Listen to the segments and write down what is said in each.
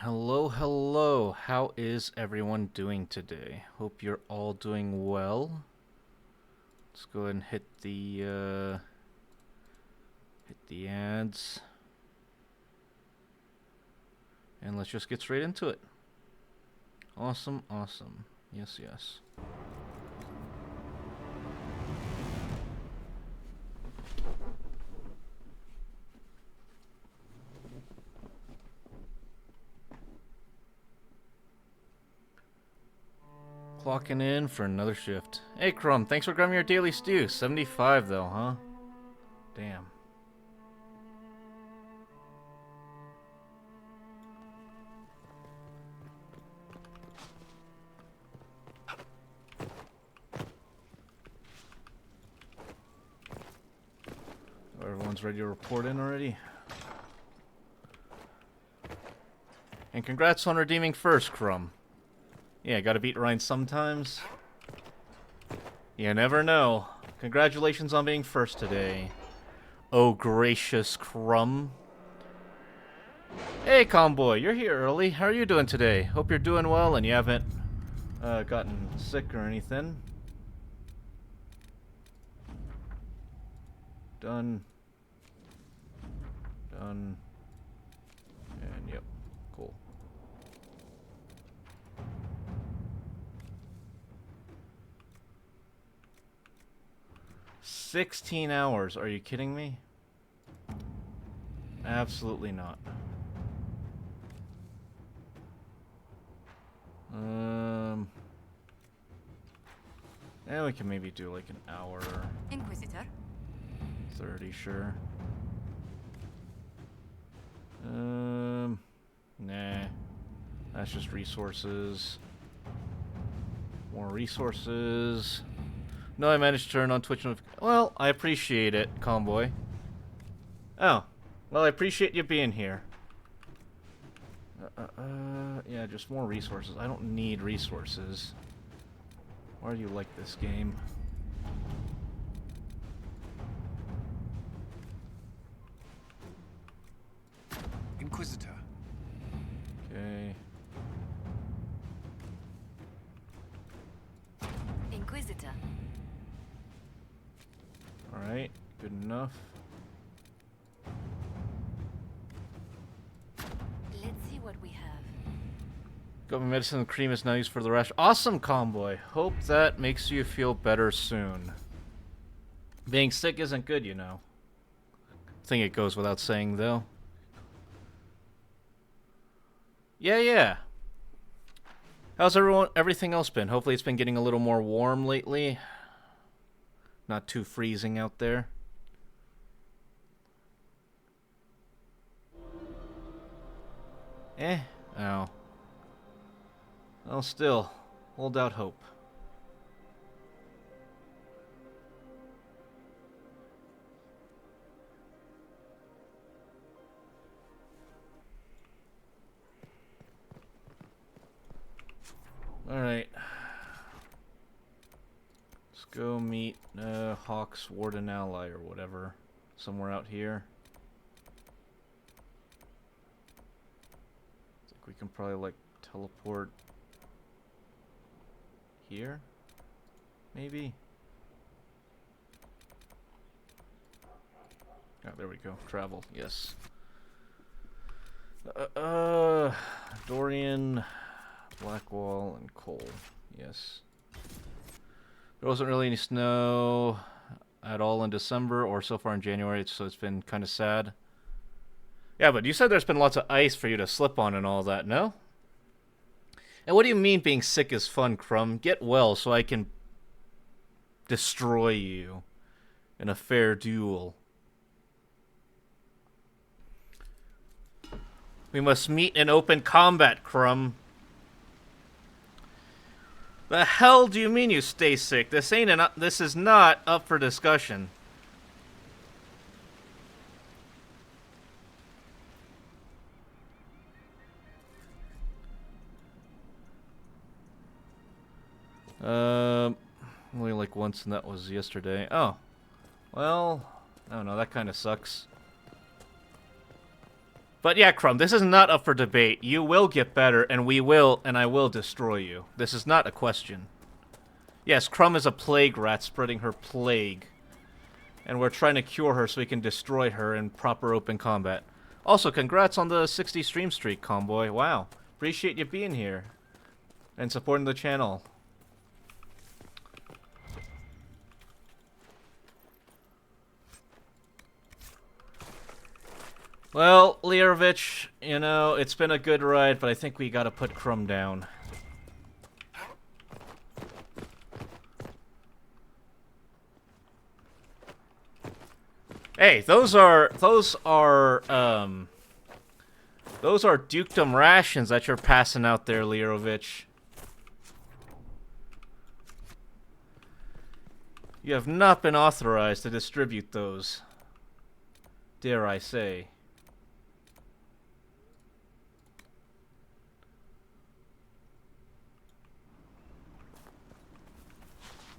Hello, hello. How is everyone doing today? Hope you're all doing well. Let's go ahead and hit the ads. And let's just get straight into it. Awesome, awesome. Yes, yes. Clocking in for another shift. Hey, Crumb, thanks for grabbing your daily stew. 75 though, huh? Damn. Everyone's ready to report in already? And congrats on redeeming first, Crumb. Yeah, gotta beat Ryan sometimes. You never know. Congratulations on being first today. Oh, gracious Crumb. Hey, Comboy, you're here early. How are you doing today? Hope you're doing well and you haven't gotten sick or anything. Done. Done. And yep, cool. "16 hours. Are you kidding me? Absolutely not. And we can maybe do like an hour. Inquisitor. 30, sure. Nah. That's just resources. More resources. No, I managed to turn on Twitch Well, I appreciate it, Comboy. Oh. Well, I appreciate you being here. Yeah, just more resources. I don't need resources. Why do you like this game? Inquisitor. Okay. Inquisitor. Alright, good enough. Let's see what we have. Got my medicine and cream is now used for the rash. Awesome, Comboy. Hope that makes you feel better soon. Being sick isn't good, you know. I think it goes without saying, though. Yeah. How's everything else been? Hopefully it's been getting a little more warm lately. Not too freezing out there. Oh. Well, still, hold out hope. Alright. Let's go meet Hawk's Warden Ally or whatever. Somewhere out here. I think we can probably, like, teleport here? Maybe? Oh, there we go. Travel, yes. Dorian, Blackwall, and Cole. Yes. There wasn't really any snow at all in December or so far in January, so it's been kind of sad. Yeah, but you said there's been lots of ice for you to slip on and all that, no? And what do you mean being sick is fun, Crumb? Get well so I can destroy you in a fair duel. We must meet in open combat, Crumb. The hell do you mean you stay sick? This is not up for discussion. Only like once, and that was yesterday. Oh. Well, I don't know, that kind of sucks. But yeah, Crumb, this is not up for debate. You will get better, and I will destroy you. This is not a question. Yes, Crumb is a plague rat spreading her plague. And we're trying to cure her so we can destroy her in proper open combat. Also, congrats on the 60 stream streak, Comboy. Wow. Appreciate you being here. And supporting the channel. Well, Learovich, you know, it's been a good ride, but I think we gotta put Crumb down. Hey, those are dukedom rations that you're passing out there, Learovich. You have not been authorized to distribute those. Dare I say.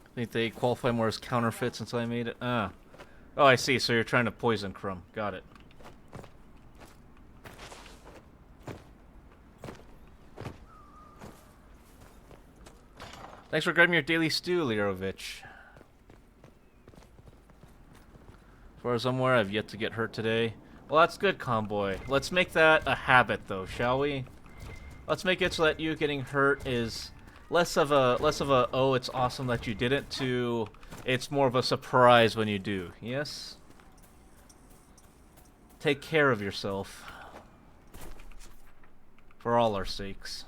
I think they qualify more as counterfeit since I made it. Ah. Oh, I see. So you're trying to poison Crumb. Got it. Thanks for grabbing your daily stew, Learovich. As far as I'm aware, I've yet to get hurt today. Well, that's good, Comboy. Let's make that a habit, though, shall we? Let's make it so that you getting hurt is less of a oh, it's awesome that you didn't to it's more of a surprise when you do. Yes? Take care of yourself. For all our sakes.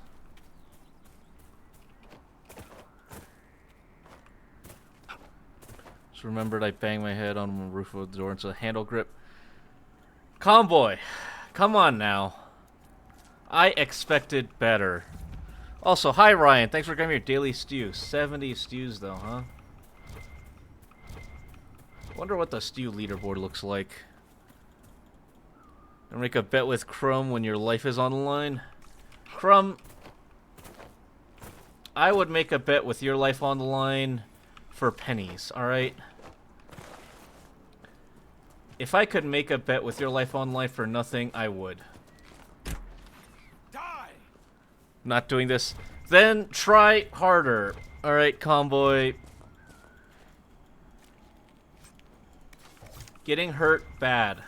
Just remembered I banged my head on the roof of the door into a handle grip. Comboy, come on now. I expected better. Also, hi Ryan, thanks for grabbing your daily stew. 70 stews though, huh? Wonder what the stew leaderboard looks like. And make a bet with Crumb when your life is on the line. Crumb, I would make a bet with your life on the line for pennies, alright? If I could make a bet with your life on the line for nothing, I would. Die! Not doing this. Then try harder. Alright, Comboy. Getting hurt bad.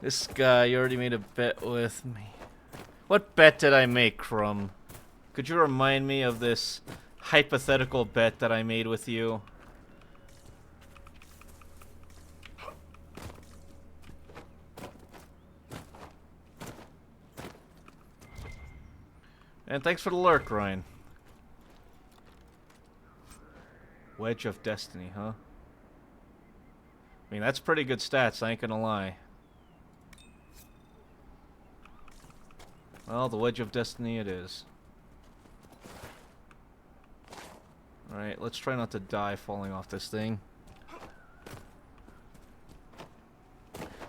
This guy, you already made a bet with me. What bet did I make, Crumb? Could you remind me of this hypothetical bet that I made with you? And thanks for the lurk, Ryan. Wedge of Destiny, huh? I mean, that's pretty good stats, I ain't gonna lie. Well, the Wedge of Destiny it is. Alright, let's try not to die falling off this thing.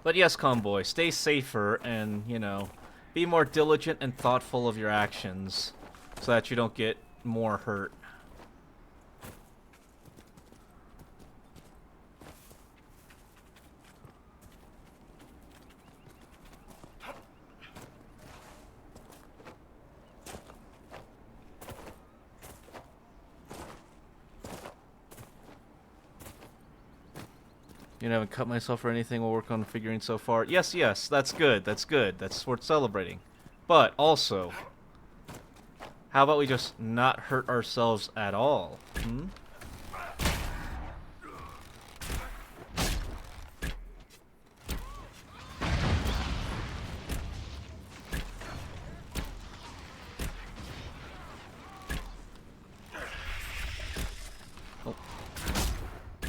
But yes, Comboy, stay safer and, you know, be more diligent and thoughtful of your actions so that you don't get more hurt. You know, I haven't cut myself or anything. We'll work on figuring so far. Yes, yes, that's good. That's good. That's worth celebrating. But also, how about we just not hurt ourselves at all? Hmm?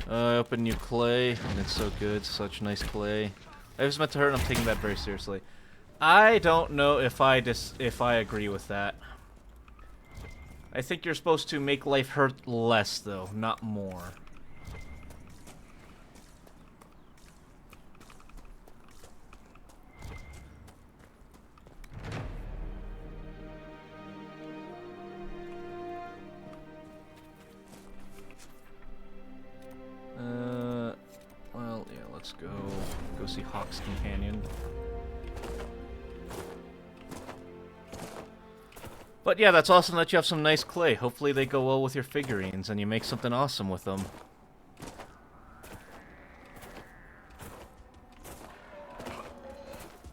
I opened new clay, and it's so good. Such nice clay. I was meant to hurt, and I'm taking that very seriously. I don't know if I agree with that. I think you're supposed to make life hurt less, though, not more. Let's go see Hawk's Companion. But yeah, that's awesome that you have some nice clay. Hopefully they go well with your figurines and you make something awesome with them.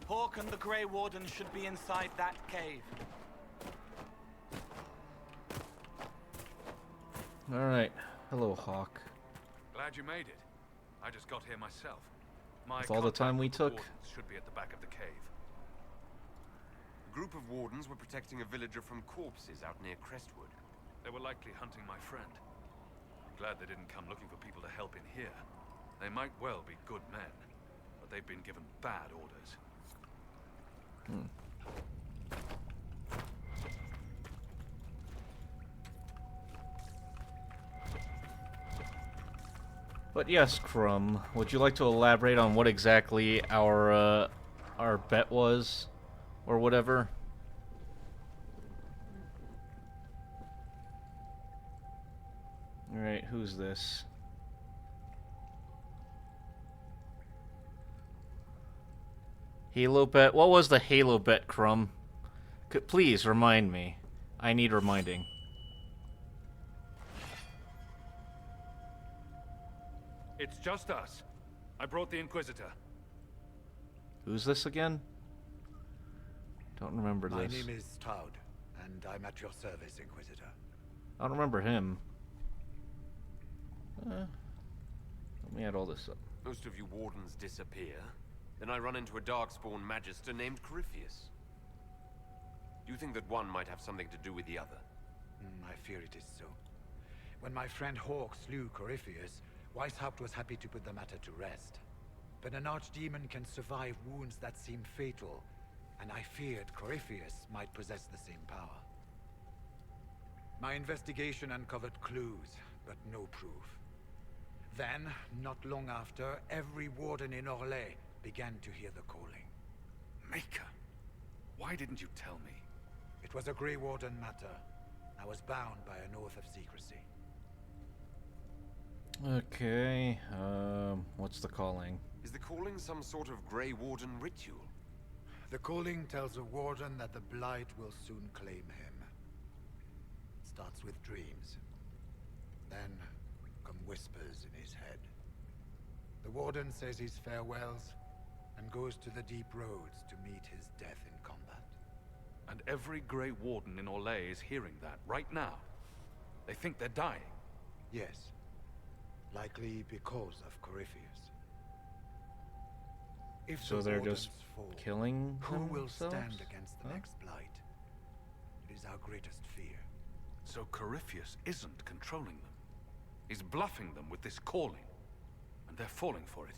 Hawk and the Grey Warden should be inside that cave. Alright. Hello, Hawk. Glad you made it. I just got here myself. My With all the time we took. wardens should be at the back of the cave. A group of wardens were protecting a villager from corpses out near Crestwood. They were likely hunting my friend. I'm glad they didn't come looking for people to help in here. They might well be good men, but they've been given bad orders. But yes, Crumb, would you like to elaborate on what exactly our bet was, or whatever? Alright, who's this? Halo bet? What was the Halo bet, Crumb? Please remind me. I need reminding. It's just us. I brought the Inquisitor. Who's this again? Don't remember My this. name is Toud, and I'm at your service, Inquisitor. I don't remember him. Let me add all this up. Most of you wardens disappear. Then I run into a darkspawn magister named Corypheus. Do you think that one might have something to do with the other? I fear it is so. When my friend Hawk slew Corypheus, Weishaupt was happy to put the matter to rest. But an archdemon can survive wounds that seem fatal, and I feared Corypheus might possess the same power. My investigation uncovered clues, but no proof. Then, not long after, every warden in Orlais began to hear the calling. Maker, why didn't you tell me? It was a Grey Warden matter. I was bound by an oath of secrecy. Okay, what's the calling? Is the calling some sort of Grey Warden ritual? The calling tells a warden that the Blight will soon claim him. It starts with dreams. Then come whispers in his head. The warden says his farewells and goes to the deep roads to meet his death in combat. And every Grey Warden in Orlais is hearing that right now. They think they're dying. Yes. Likely because of Corypheus. If So the they're wardens just fall, killing who will themselves? stand against the Huh? next Blight? It is our greatest fear. So Corypheus isn't controlling them. He's bluffing them with this calling. And they're falling for it.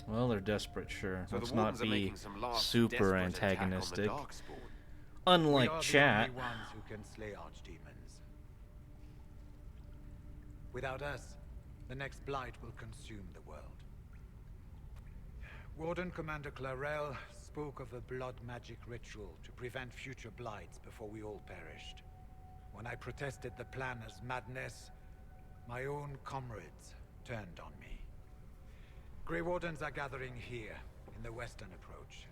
Well, they're desperate, sure. So Let's the not wardens are be making some last super desperate attack on the antagonistic. Darkspawn. Unlike we are chat. the only ones who can slay archdemons. Without us, the next Blight will consume the world. Warden Commander Clarel spoke of a blood magic ritual to prevent future blights before we all perished. When I protested the plan as madness, my own comrades turned on me. Grey Wardens are gathering here, in the western approach.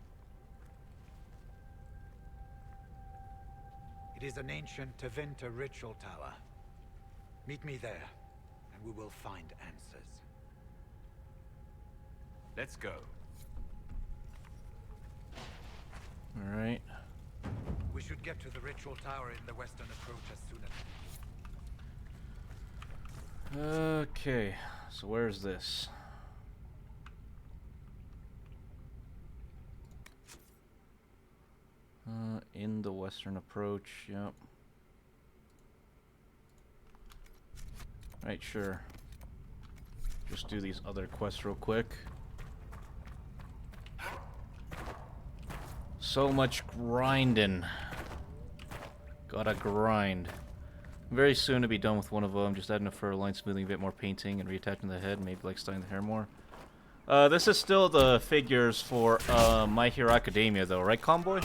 It is an ancient Tevinter ritual tower. Meet me there, and we will find answers. Let's go. Alright. We should get to the ritual tower in the western approach as soon as... Okay, so where's this? In the western approach, yep. Right, sure. Just do these other quests real quick. So much grinding. Gotta grind. Very soon to be done with one of them. Just adding a fur line, smoothing a bit more painting, and reattaching the head. Maybe like styling the hair more. This is still the figures for My Hero Academia, though, right, Convoy?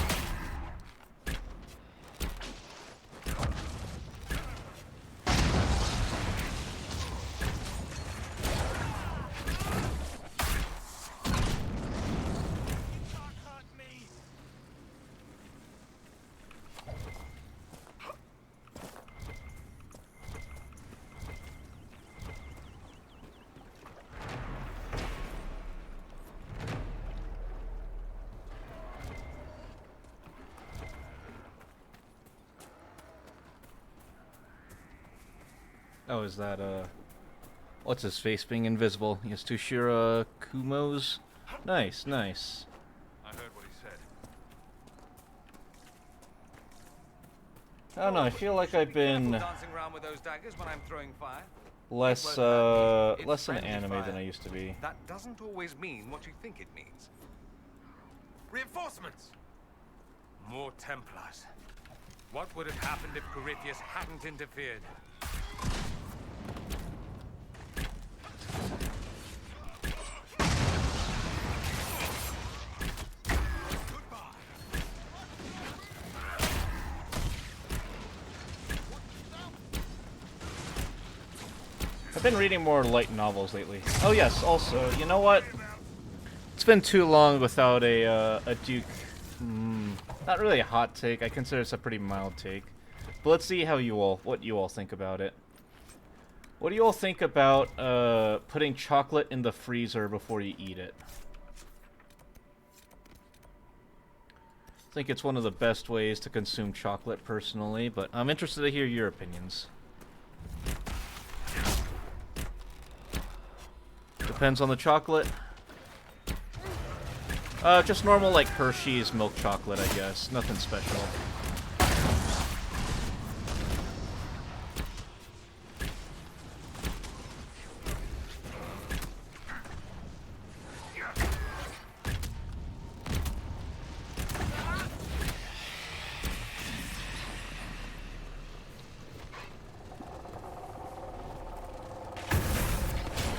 Oh, is that what's his face being invisible? He has Tushira Kumos. Nice, nice. I heard what he said. I don't know. I feel like I've been dancing around with those daggers when I'm throwing fire. less It won't hurt me. It's less an friendly anime fire. than I used to be. That doesn't always mean what you think it means. Reinforcements! More Templars. What would have happened if Corypheus hadn't interfered? I've been reading more light novels lately. Oh yes, also, you know what? It's been too long without a Duke. Not really a hot take. I consider this a pretty mild take. But let's see what you all think about it. What do you all think about putting chocolate in the freezer before you eat it? I think it's one of the best ways to consume chocolate personally, but I'm interested to hear your opinions. Depends on the chocolate. Just normal, like, Hershey's milk chocolate, I guess. Nothing special.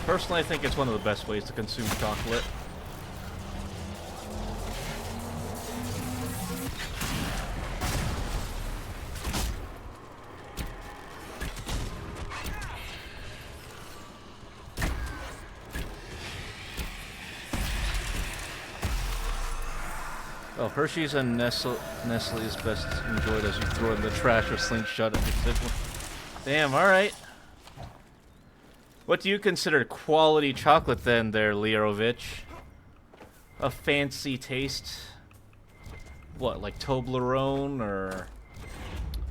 Personally, I think it's one of the best ways to consume chocolate. Oh, Hershey's and Nestle is best enjoyed as you throw it in the trash or slingshot at your sibling. Damn, alright. What do you consider quality chocolate then, there, Learovich? A fancy taste? What, like Toblerone or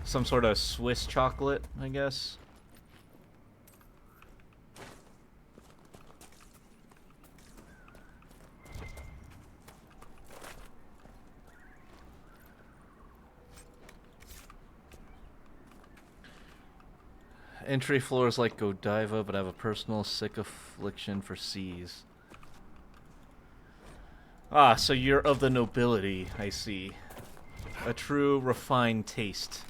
some sort of Swiss chocolate, I guess? Entry floors like Godiva, but I have a personal sick affliction for C's. Ah, so you're of the nobility, I see. A true refined taste.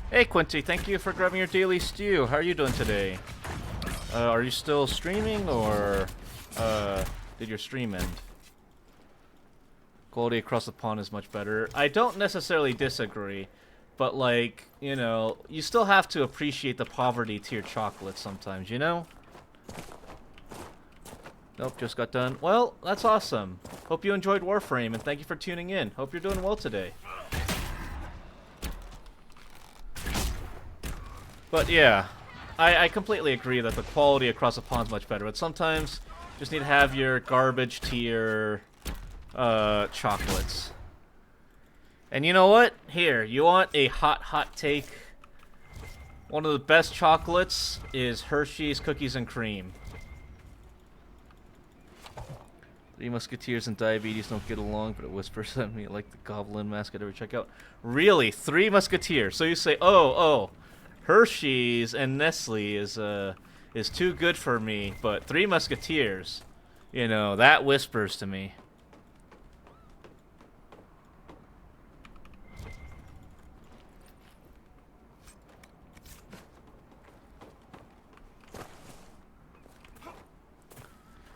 Hey Quinty, thank you for grabbing your daily stew. How are you doing today? Are you still streaming, or did your stream end? Quality across the pond is much better. I don't necessarily disagree, but, like, you know, you still have to appreciate the poverty tier chocolate sometimes, you know? Nope, just got done. Well, that's awesome. Hope you enjoyed Warframe, and thank you for tuning in. Hope you're doing well today. But yeah, I completely agree that the quality across the pond is much better, but sometimes you just need to have your garbage tier chocolates. And you know what? Here, you want a hot take? One of the best chocolates is Hershey's Cookies and Cream. Three Musketeers and diabetes don't get along, but it whispers at me like the Goblin mask I'd ever check out. Really? Three Musketeers? So you say, oh, Hershey's and Nestle is too good for me, but Three Musketeers, you know, that whispers to me.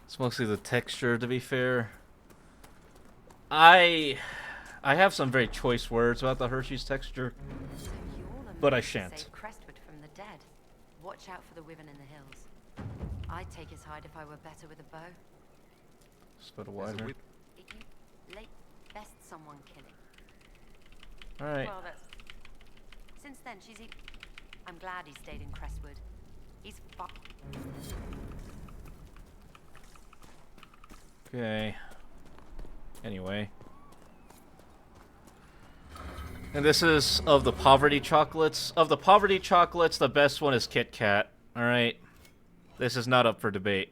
It's mostly the texture, to be fair. I have some very choice words about the Hershey's texture. So you're the But I man to shan't. save Crestwood from the dead. Watch out for the women in the hills. I'd take his hide if I were better with a bow. Spit a wider. Late best someone killing. Alright. Well, that's... Since then, I'm glad he stayed in Crestwood. He's Okay. Anyway. And this is of the poverty chocolates. Of the poverty chocolates, the best one is Kit Kat. Alright? This is not up for debate.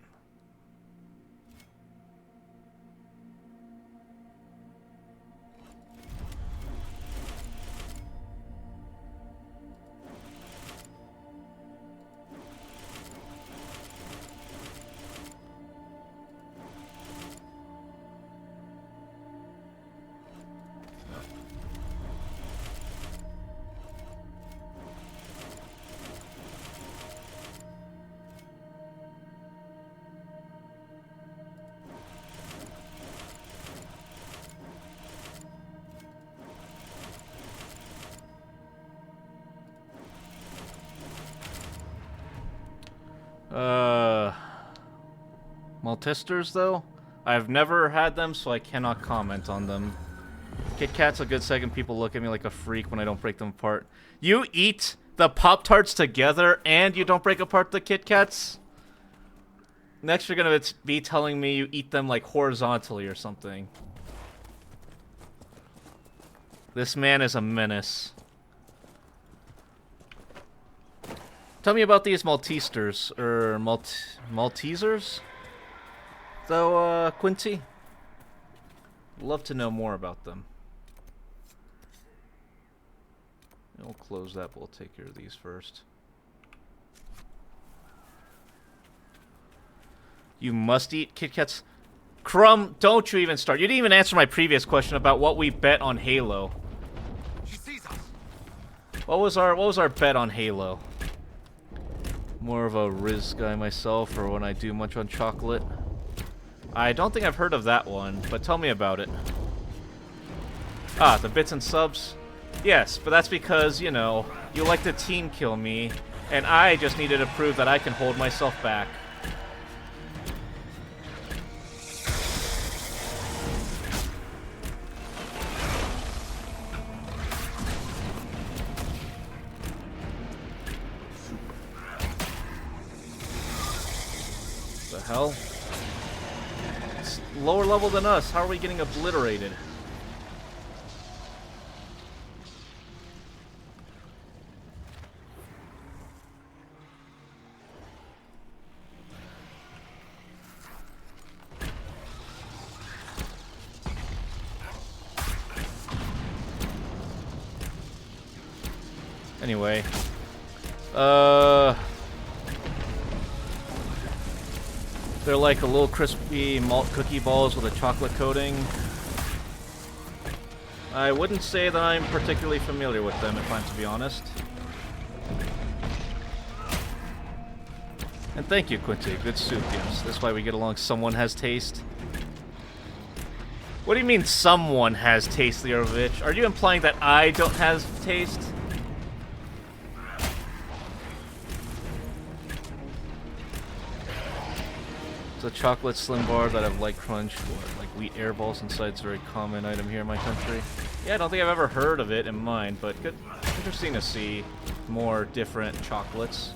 Maltesters, though? I've never had them, so I cannot comment on them. Kit Kat's a good second. People look at me like a freak when I don't break them apart. You eat the Pop-Tarts together and you don't break apart the Kit Kats? Next you're gonna be telling me you eat them like horizontally or something. This man is a menace. Tell me about these Maltesters, or Maltesers? Though, Quincy? Love to know more about them. We'll close that, but we'll take care of these first. You must eat Kit Kats. Crumb, don't you even start. You didn't even answer my previous question about what we bet on Halo. She sees us. What was our bet on Halo? More of a Riz guy myself, or when I do much on chocolate. I don't think I've heard of that one, but tell me about it. Ah, the bits and subs? Yes, but that's because, you know, you like to team kill me, and I just needed to prove that I can hold myself back. The hell? It's lower level than us. How are we getting obliterated? Anyway, they're like a little crispy malt cookie balls with a chocolate coating. I wouldn't say that I'm particularly familiar with them, if I'm to be honest. And thank you, Quincy. Good soup, yes. That's why we get along. Someone has taste. What do you mean someone has taste, Leorovich? Are you implying that I don't have taste? It's a chocolate slim bar that have light crunch, like wheat air balls inside. It's a very common item here in my country. Yeah, I don't think I've ever heard of it in mine, but good, interesting to see more different chocolates.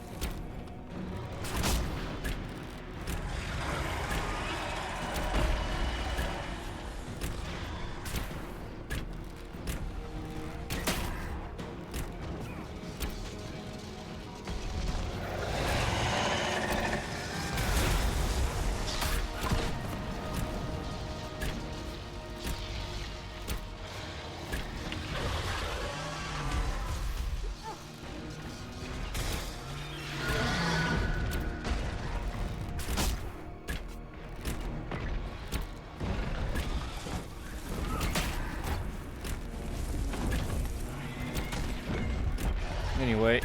Anyway.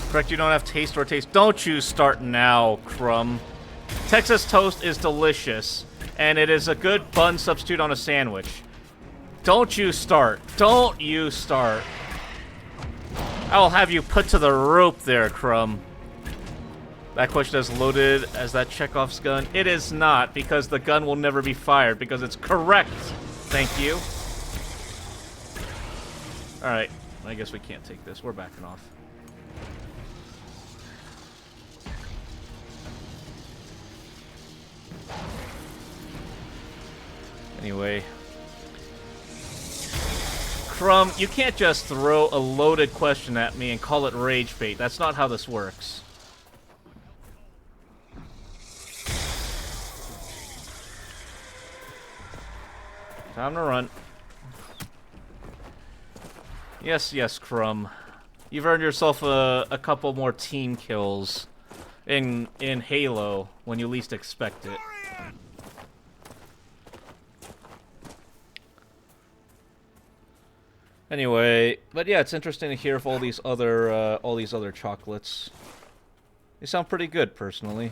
Correct, you don't have taste or taste. Don't you start now, Crumb. Texas toast is delicious, and it is a good bun substitute on a sandwich. Don't you start. Don't you start. I will have you put to the rope there, Crumb. That question is loaded as that Chekhov's gun. It is not, because the gun will never be fired, because it's correct. Thank you. Alright, I guess we can't take this. We're backing off. Anyway. Crumb, you can't just throw a loaded question at me and call it rage bait. That's not how this works. Time to run. Yes, yes, Crumb. You've earned yourself a couple more team kills in Halo when you least expect it. Anyway, but yeah, it's interesting to hear of all these other chocolates. They sound pretty good, personally.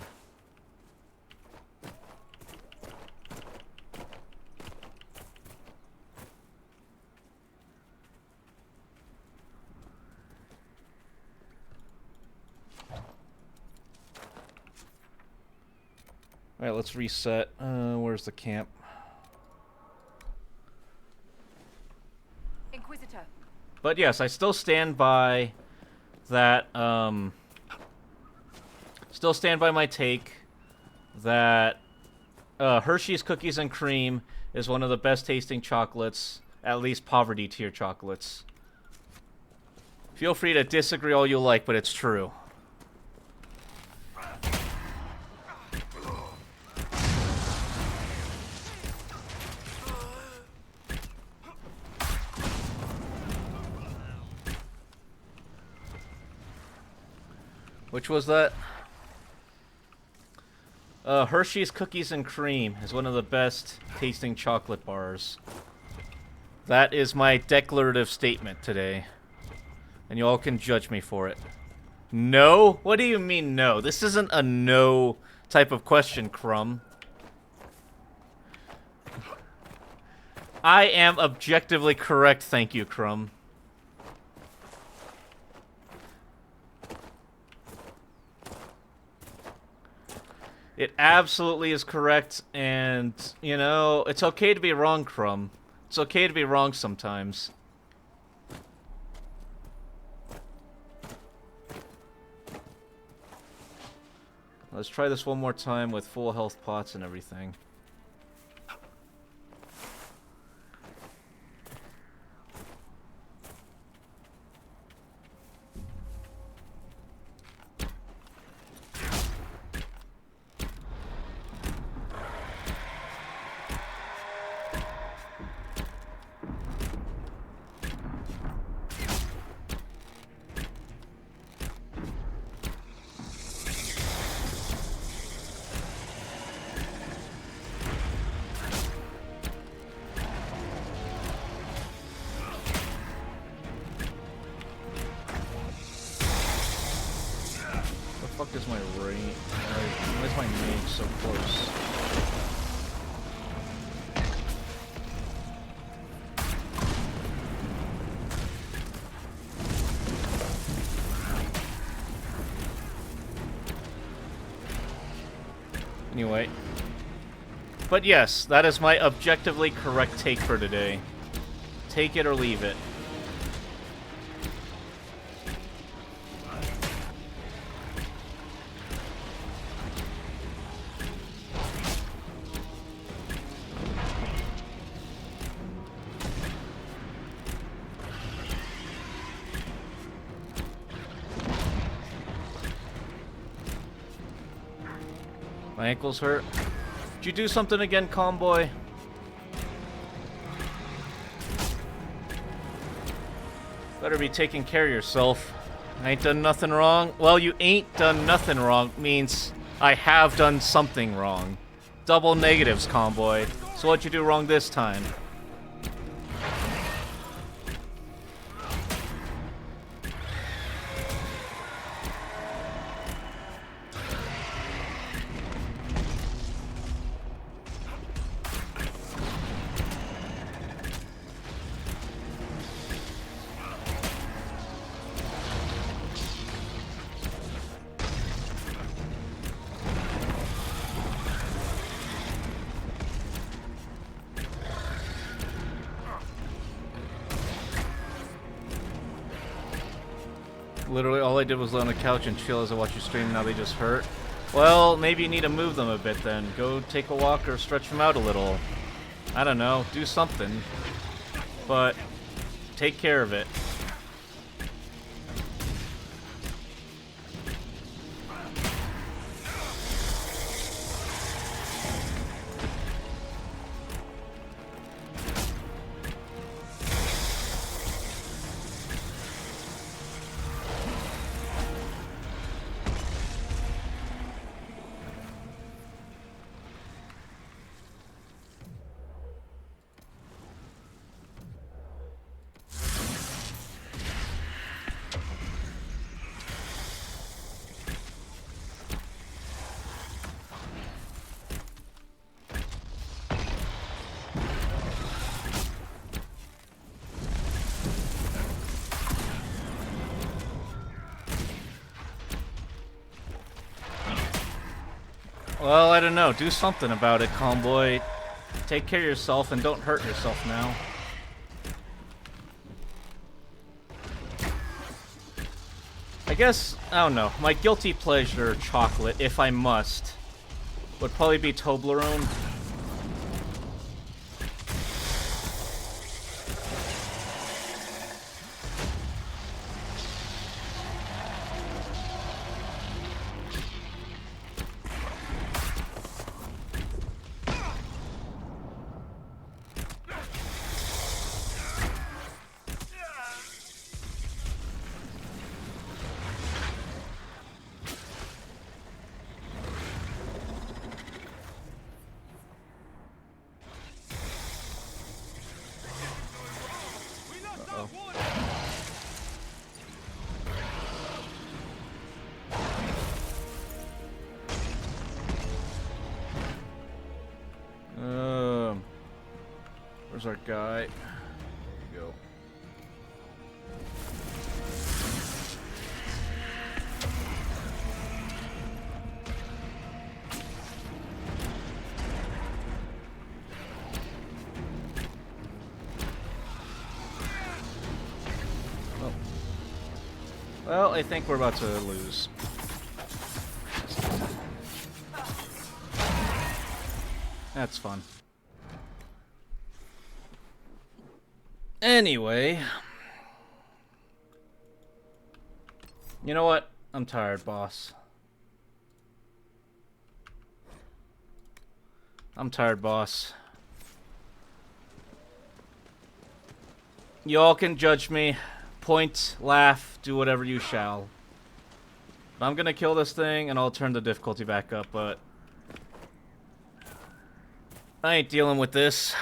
Alright, let's reset. Where's the camp? Inquisitor. But yes, I still stand by that, still stand by my take that Hershey's Cookies and Cream is one of the best tasting chocolates, at least poverty tier chocolates. Feel free to disagree all you like, but it's true. Which was that? Hershey's Cookies and Cream is one of the best tasting chocolate bars. That is my declarative statement today. And you all can judge me for it. No? What do you mean no? This isn't a no type of question, Crumb. I am objectively correct, thank you, Crumb. It absolutely is correct, and, you know, it's okay to be wrong, Crumb. It's okay to be wrong sometimes. Let's try this one more time with full health pots and everything. What the fuck is my range? Why is my mage so close? Anyway. But yes, that is my objectively correct take for today. Take it or leave it. My ankles hurt. Did you do something again, Comboy? Better be taking care of yourself. I ain't done nothing wrong. Well, you ain't done nothing wrong means I have done something wrong. Double negatives, Comboy. So what'd you do wrong this time? Literally, all I did was lay on the couch and chill as I watch you stream, now they just hurt. Well, maybe you need to move them a bit then. Go take a walk or stretch them out a little. I don't know, do something. But take care of it. Well, I don't know. Do something about it, Comboy. Take care of yourself and don't hurt yourself now. I guess, I don't know. My guilty pleasure chocolate, if I must, would probably be Toblerone. Where's our guy? There we go. Oh. Well, I think we're about to lose. That's fun. Anyway, you know what? I'm tired, boss. I'm tired, boss. You all can judge me, point, laugh, do whatever you shall. But I'm gonna kill this thing and I'll turn the difficulty back up, but I ain't dealing with this.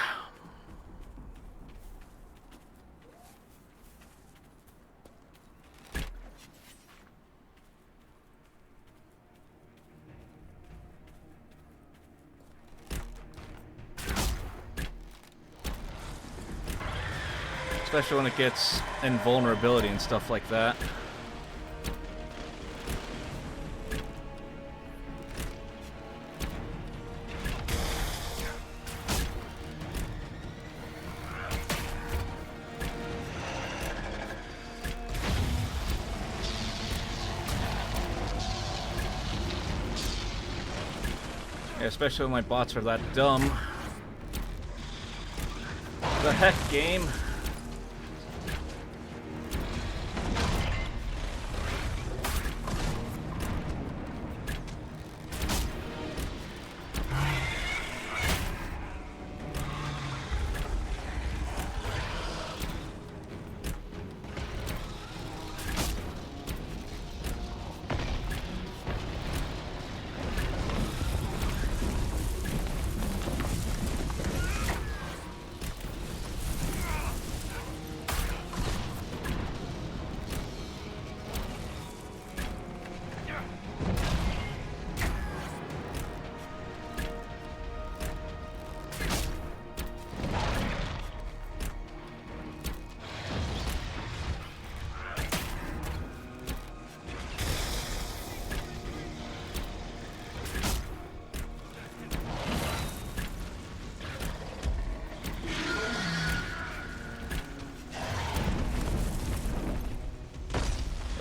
Especially when it gets invulnerability and stuff like that. Yeah, especially when my bots are that dumb. The heck, game?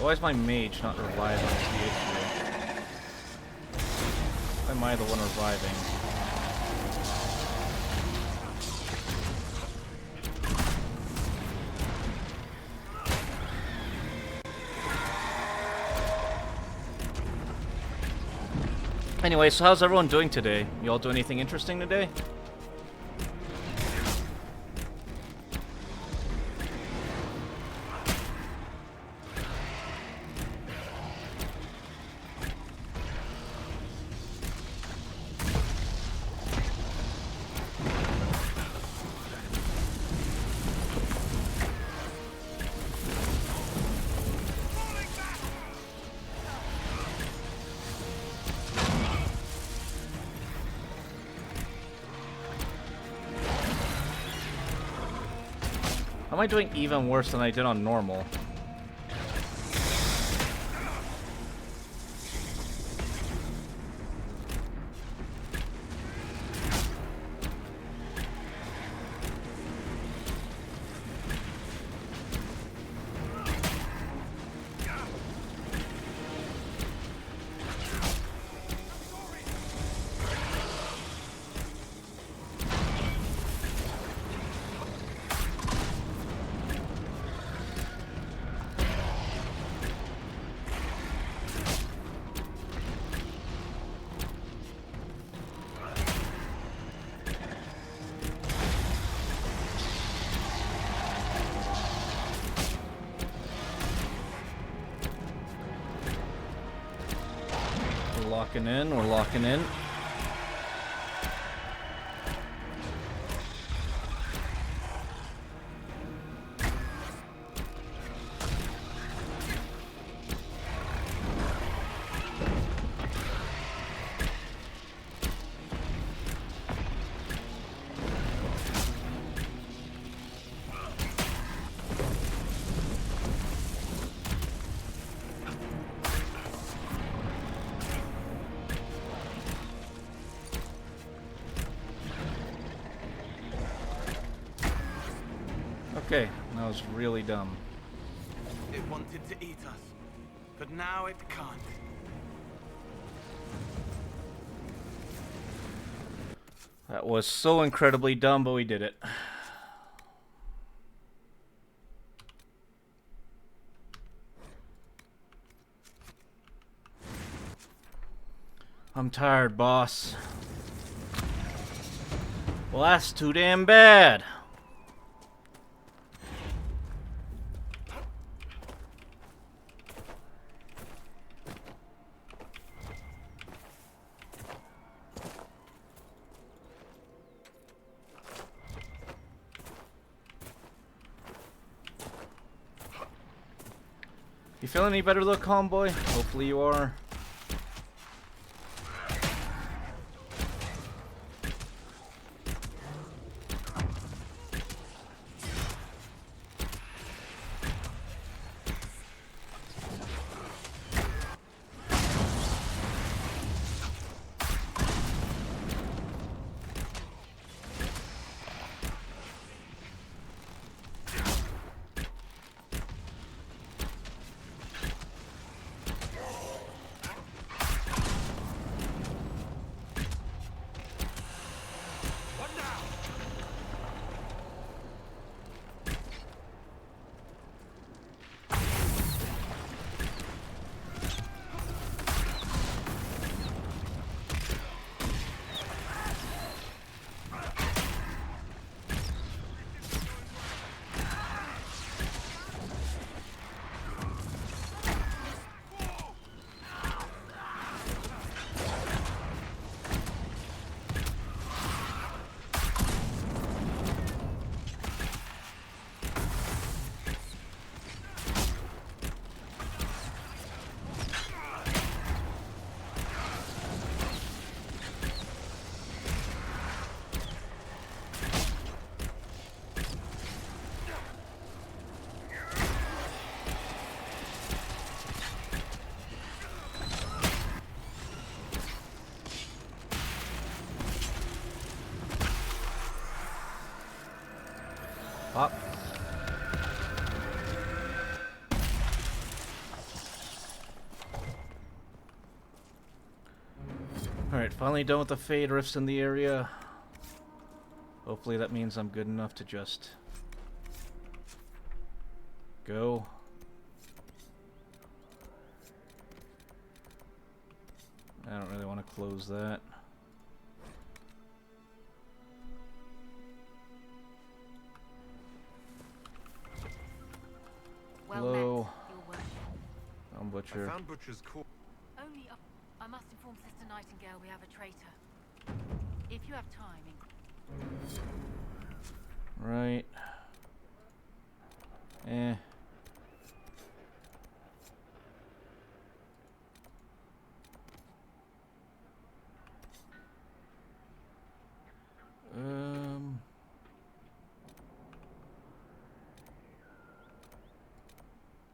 Why is my mage not reviving is the issue? Why am I the one reviving? Anyway, so how's everyone doing today? You all do anything interesting today? Am I doing even worse than I did on normal? We're locking in. Okay, that was really dumb. It wanted to eat us, but now it can't. That was so incredibly dumb, but we did it. I'm tired, boss. Well, that's too damn bad. You feeling any better, little calm boy? Hopefully you are. Pop. Alright, finally done with the fade rifts in the area. Hopefully that means I'm good enough to just go. I don't really want to close that. Well Hello. met, Your Worship. I'm I Butcher. found Butcher's core. Only I must inform Sister Nightingale we have a traitor. If you have time, Right. Eh.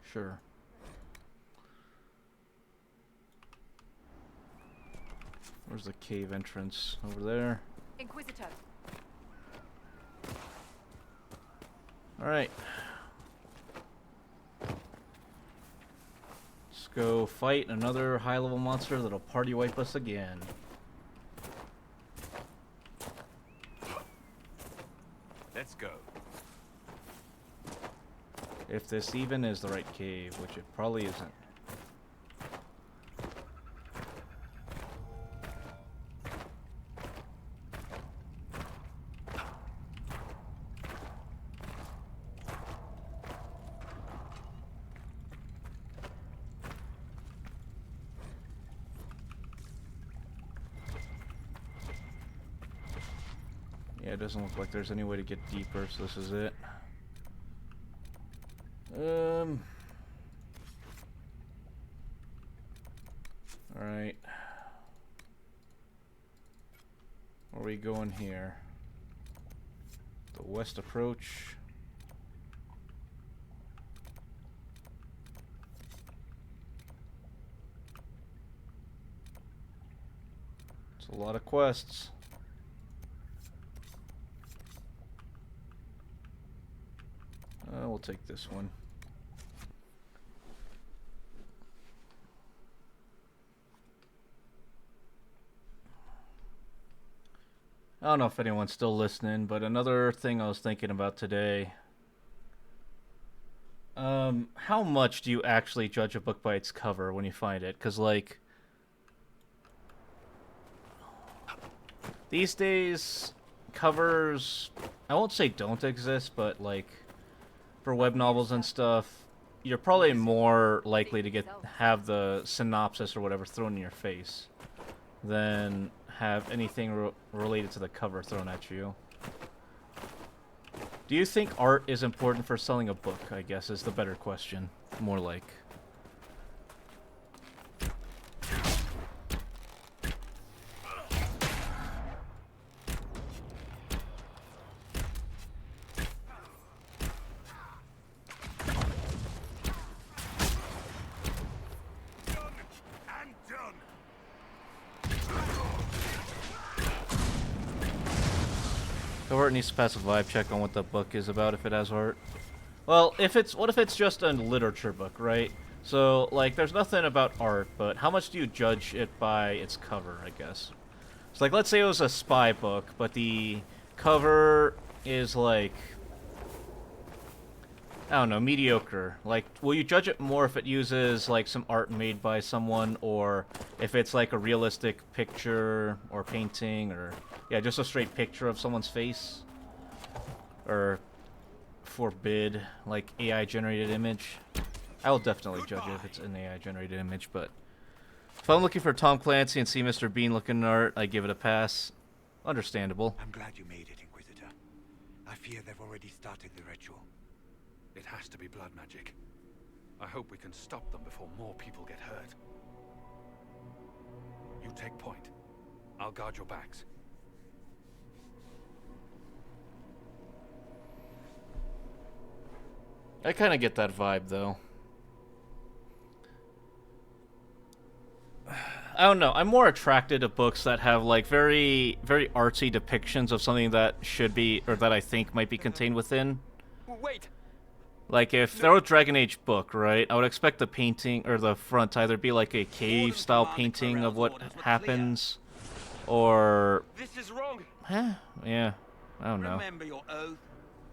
Sure. Where's the cave entrance? Over there. Inquisitor. Alright. Let's go fight another high-level monster that'll party wipe us again. Let's go. If this even is the right cave, which it probably isn't. Yeah, it doesn't look like there's any way to get deeper, so this is it. Alright. Where are we going here? The west approach. It's a lot of quests. We'll take this one. I don't know if anyone's still listening, but another thing I was thinking about today. How much do you actually judge a book by its cover when you find it? Because, like, these days, covers, I won't say don't exist, but, like, for web novels and stuff, you're probably more likely to have the synopsis or whatever thrown in your face than have anything related to the cover thrown at you. Do you think art is important for selling a book, I guess, is the better question. More like. Art needs to pass a vibe check on what the book is about if it has art. Well, what if it's just a literature book, right? So, like, there's nothing about art, but how much do you judge it by its cover, I guess? So, like, let's say it was a spy book, but the cover is, like, I don't know, mediocre. Like, will you judge it more if it uses, like, some art made by someone, or if it's, like, a realistic picture or painting, or, yeah, just a straight picture of someone's face? Or forbid, like, AI-generated image? I will definitely judge it if it's an AI-generated image, but if I'm looking for Tom Clancy and see Mr. Bean looking art, I give it a pass. Understandable. I'm glad you made it, Inquisitor. I fear they've already started the ritual. It has to be blood magic. I hope we can stop them before more people get hurt. You take point. I'll guard your backs. I kind of get that vibe, though. I don't know. I'm more attracted to books that have, like, very, very artsy depictions of something that should be, or that I think might be contained within. Wait! Like, if there was a Dragon Age book, right, I would expect the painting, or the front, to either be like a cave-style painting of what happens, or... This is wrong! Yeah, I don't know. Remember your oath.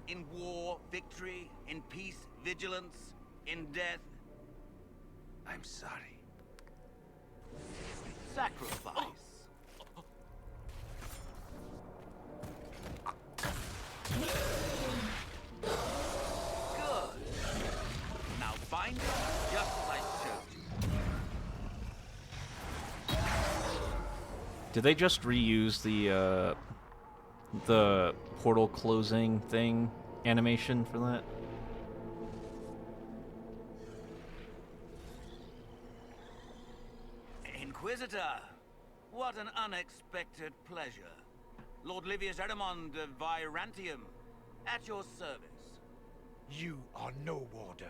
In war, victory. In peace, vigilance. In death, I'm sorry. sacrifice. Good. Now bind it just as I showed you. Did they just reuse the portal closing thing animation for that? Inquisitor, what an unexpected pleasure. Lord Livius Erimond of Virantium, at your service. You are no warden.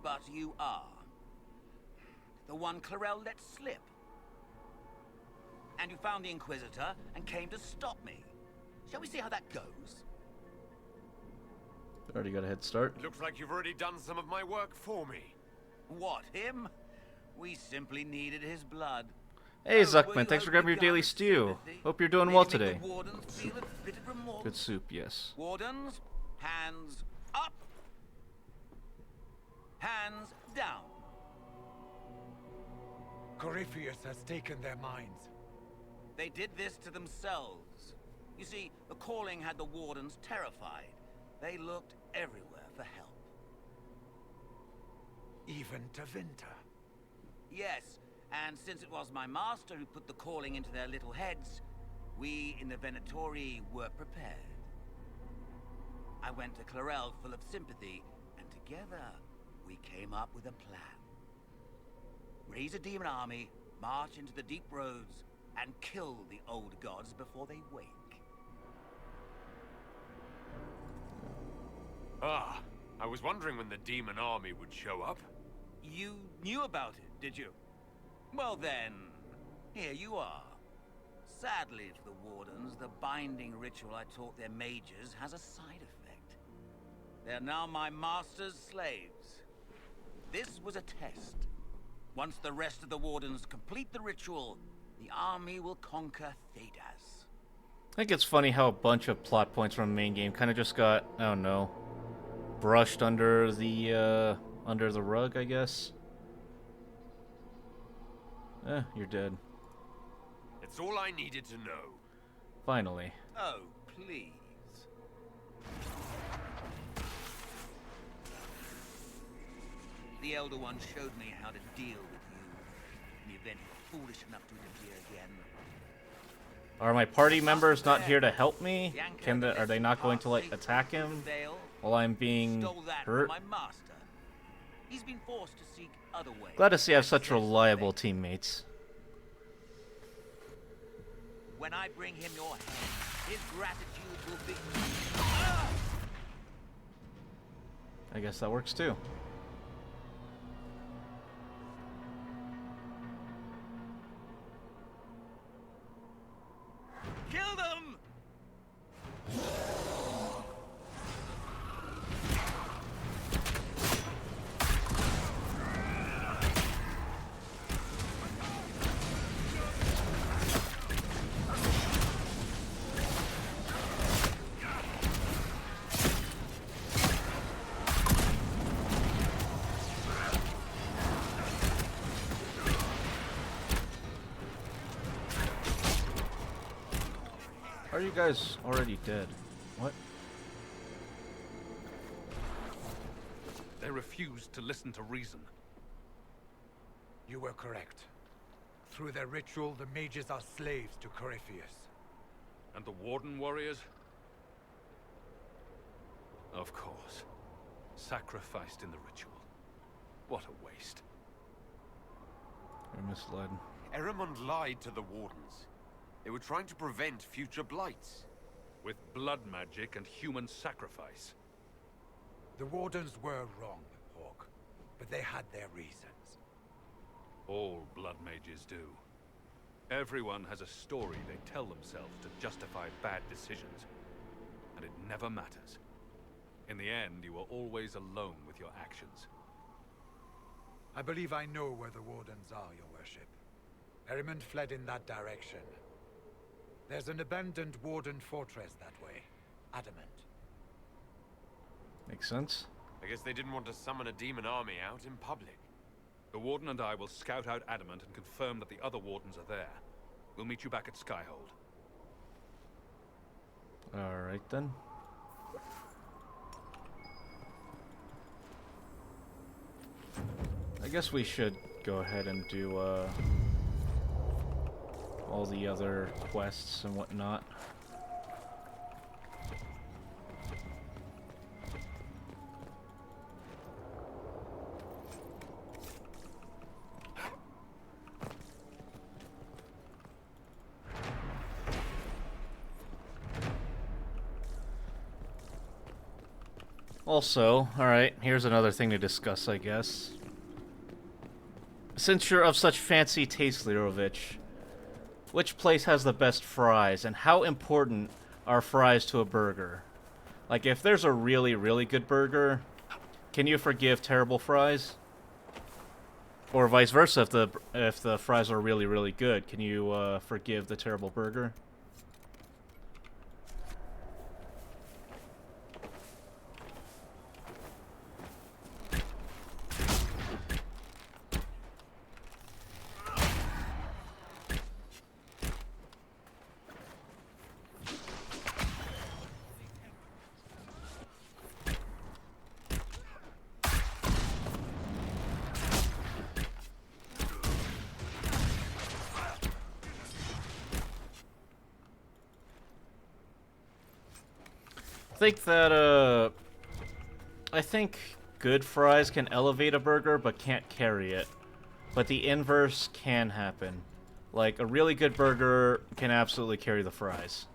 But you are. The one Clarel let slip. And you found the Inquisitor and came to stop me. Shall we see how that goes? Already got a head start. Looks like you've already done some of my work for me. What, him? We simply needed his blood. Hey, Oh, Zuckman, were you thanks for hoping grabbing your to daily garner stew. sympathy? Hope you're doing Maybe well make today. the wardens feel a bit of remorse. Good soup, yes. Wardens, hands up. Hands down. Corypheus has taken their minds. They did this to themselves. You see, the calling had the wardens terrified. They looked everywhere for help. Even to Vinter. Yes, and since it was my master who put the calling into their little heads, we in the Venatori were prepared. I went to Clarel full of sympathy, and together we came up with a plan. Raise a demon army, march into the deep roads, and kill the old gods before they wake. Ah, I was wondering when the demon army would show up. You knew about it, did you? Well then, here you are. Sadly for the wardens, the binding ritual I taught their mages has a side effect. They're now my master's slaves. This was a test. Once the rest of the wardens complete the ritual, the army will conquer Thedas. I think it's funny how a bunch of plot points from the main game kind of just got, I don't know, brushed under the rug, I guess. You're dead. It's all I needed to know. Finally. Oh, please. The Elder One showed me how to deal with you in the event you're foolish enough to interfere again. Are my party members not here to help me? Are they not going to, like, attack him while I'm being Stole that hurt? from my master. He's been forced to seek other ways. Glad to see I have such reliable teammates. When I bring him your hand, his gratitude will be... I guess that works too. Kill them! Are you guys already dead? What? They refused to listen to reason. You were correct. Through their ritual, the mages are slaves to Corypheus. And the Warden warriors? Of course. Sacrificed in the ritual. What a waste. You're misled. Erimond lied to the Wardens. They were trying to prevent future blights. With blood magic and human sacrifice. The Wardens were wrong, Hawk, but they had their reasons. All blood mages do. Everyone has a story they tell themselves to justify bad decisions. And it never matters. In the end, you are always alone with your actions. I believe I know where the Wardens are, Your Worship. Erimond fled in that direction. There's an abandoned Warden fortress that way. Adamant. Makes sense. I guess they didn't want to summon a demon army out in public. The Warden and I will scout out Adamant and confirm that the other Wardens are there. We'll meet you back at Skyhold. Alright then. I guess we should go ahead and do all the other quests and whatnot. Also, alright, here's another thing to discuss, I guess. Since you're of such fancy taste, Lirovich, which place has the best fries, and how important are fries to a burger? Like, if there's a really, really good burger, can you forgive terrible fries? Or vice versa, if the fries are really, really good, can you forgive the terrible burger? I think good fries can elevate a burger, but can't carry it. But the inverse can happen. Like, a really good burger can absolutely carry the fries.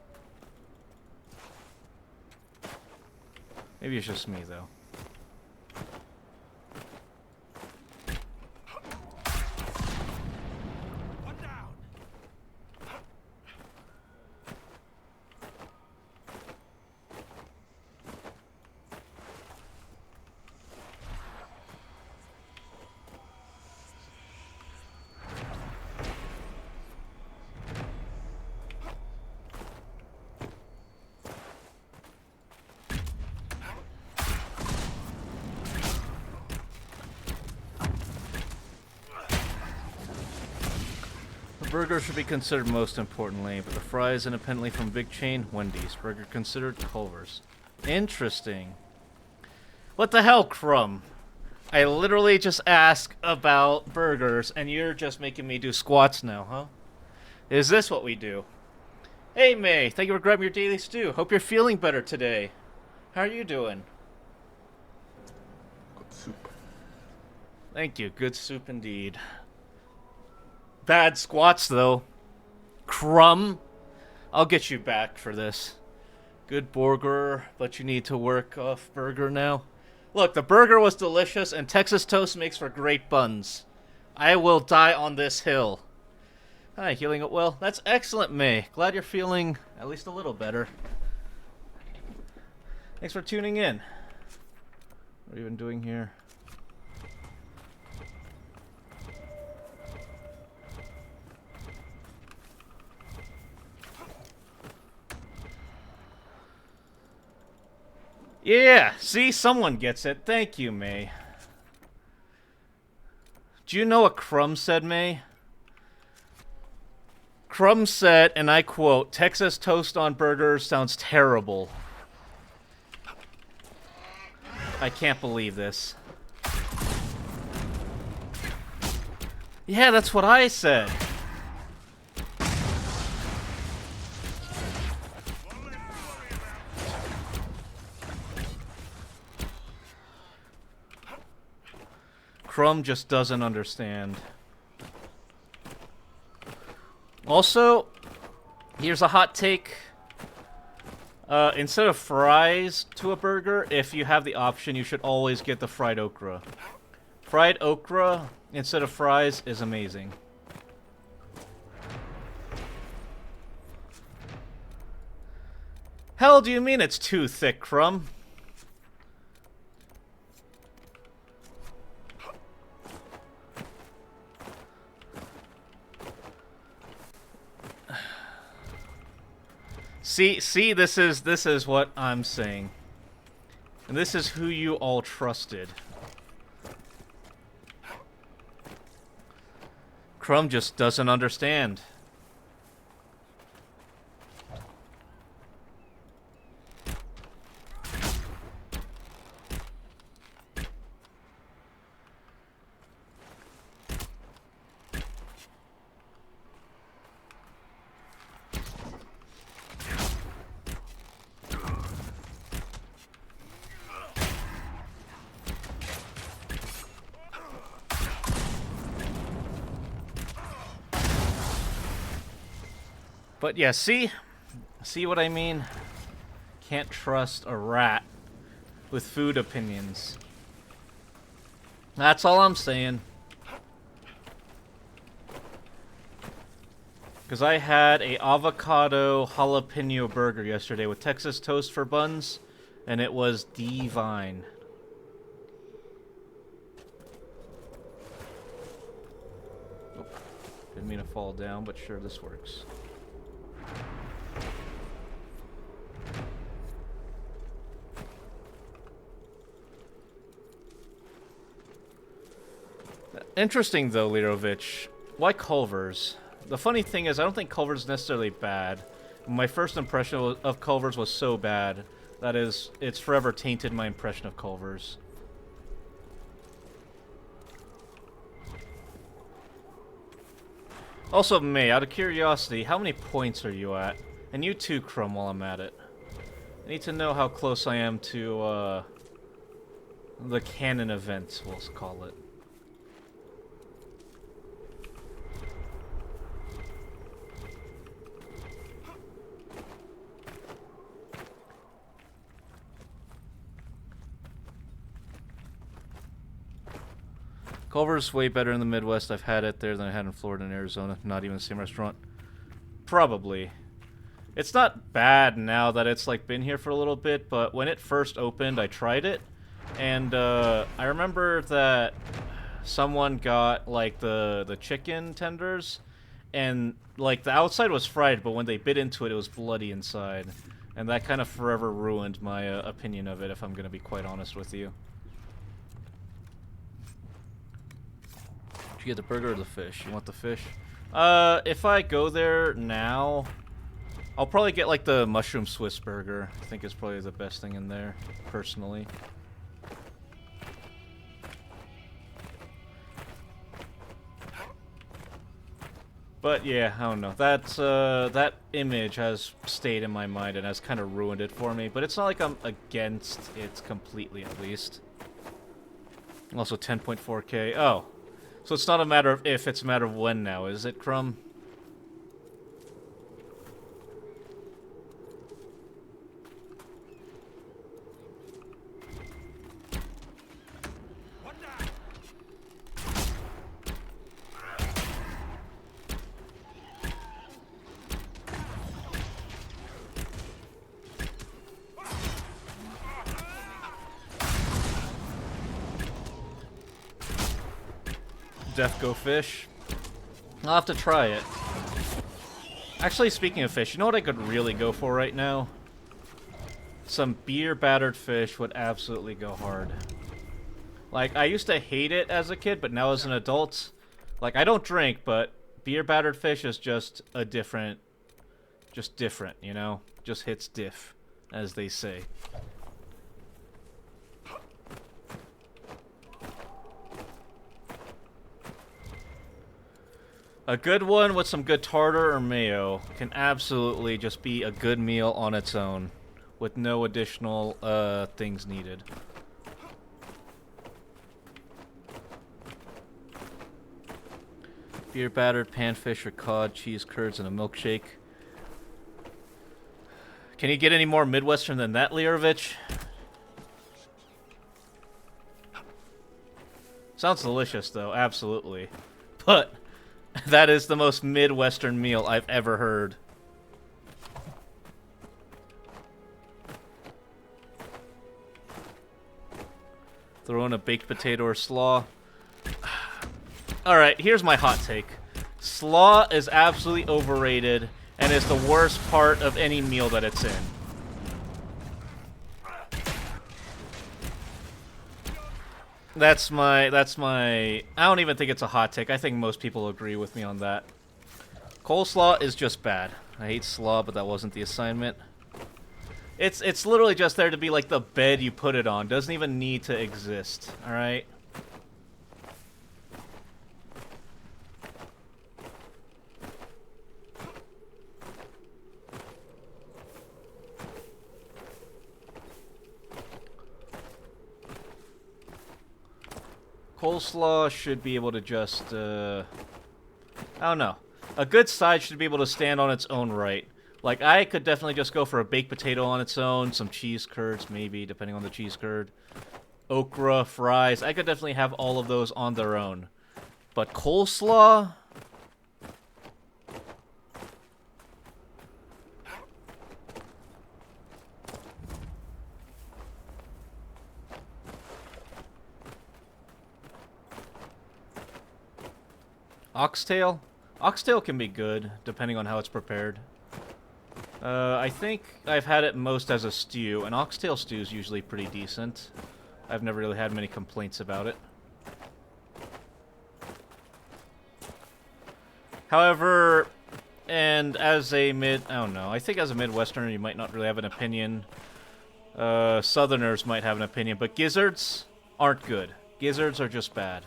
Maybe it's just me, though. Burger should be considered most importantly, but the fries independently from big chain, Wendy's. Burger considered Culver's. Interesting. What the hell, Crumb? I literally just asked about burgers, and you're just making me do squats now, huh? Is this what we do? Hey, May, thank you for grabbing your daily stew. Hope you're feeling better today. How are you doing? Good soup. Thank you. Good soup indeed. Bad squats, though. Crumb. I'll get you back for this. Good burger, but you need to work off burger now. Look, the burger was delicious, and Texas toast makes for great buns. I will die on this hill. Hi, healing up well. That's excellent, May. Glad you're feeling at least a little better. Thanks for tuning in. What are you even doing here? Yeah, see? Someone gets it. Thank you, May. Do you know what Crumb said, May? Crumb said, and I quote, Texas toast on burgers sounds terrible. I can't believe this. Yeah, that's what I said. Crumb just doesn't understand. Also, here's a hot take. Instead of fries to a burger, if you have the option, you should always get the fried okra. Fried okra instead of fries is amazing. Hell do you mean it's too thick, Crumb? See, this is what I'm saying. And this is who you all trusted. Crumb just doesn't understand. But yeah, see what I mean? Can't trust a rat with food opinions. That's all I'm saying. Because I had a avocado jalapeno burger yesterday with Texas toast for buns, and it was divine. Oh, didn't mean to fall down, but sure, this works. Interesting, though, Lirovich. Why Culver's? The funny thing is, I don't think Culver's necessarily bad. My first impression of Culver's was so bad. That is, it's forever tainted my impression of Culver's. Also, May, out of curiosity, how many points are you at? And you too, Crumb, while I'm at it. I need to know how close I am to, the canon event, we'll call it. Culver's way better in the Midwest. I've had it there than I had in Florida and Arizona. Not even the same restaurant. Probably. It's not bad now that it's like been here for a little bit, but when it first opened, I tried it, and I remember that someone got like the chicken tenders, and like the outside was fried, but when they bit into it, it was bloody inside, and that kind of forever ruined my opinion of it, if I'm gonna be quite honest with you. Did you get the burger or the fish? You want the fish? If I go there now, I'll probably get like the mushroom Swiss burger. I think it's probably the best thing in there, personally. But yeah, I don't know. That's that image has stayed in my mind and has kind of ruined it for me. But it's not like I'm against it completely, at least. Also 10.4K. Oh. So it's not a matter of if, it's a matter of when now, is it, Crumb? Death go fish. I'll have to try it. Actually, speaking of fish, you know what I could really go for right now? Some beer-battered fish would absolutely go hard. Like, I used to hate it as a kid, but now as an adult, like, I don't drink, but beer-battered fish is just a different, you know? Just hits diff, as they say. A good one with some good tartar or mayo can absolutely just be a good meal on its own, with no additional things needed. Beer battered panfish or cod, cheese curds, and a milkshake. Can you get any more Midwestern than that, Lirovich? Sounds delicious, though, absolutely. But that is the most Midwestern meal I've ever heard. Throw in a baked potato or slaw. Alright, here's my hot take. Slaw is absolutely overrated and is the worst part of any meal that it's in. That's my. I don't even think it's a hot take. I think most people agree with me on that. Coleslaw is just bad. I hate slaw, but that wasn't the assignment. It's literally just there to be like the bed you put it on. Doesn't even need to exist. All right. Coleslaw should be able to just, I don't know. A good side should be able to stand on its own right. Like, I could definitely just go for a baked potato on its own, some cheese curds, maybe, depending on the cheese curd. Okra, fries, I could definitely have all of those on their own. But coleslaw? Oxtail? Oxtail can be good, depending on how it's prepared. I think I've had it most as a stew, and oxtail stew is usually pretty decent. I've never really had many complaints about it. However, and as a I don't know, I think as a Midwesterner you might not really have an opinion. Southerners might have an opinion, but gizzards aren't good. Gizzards are just bad.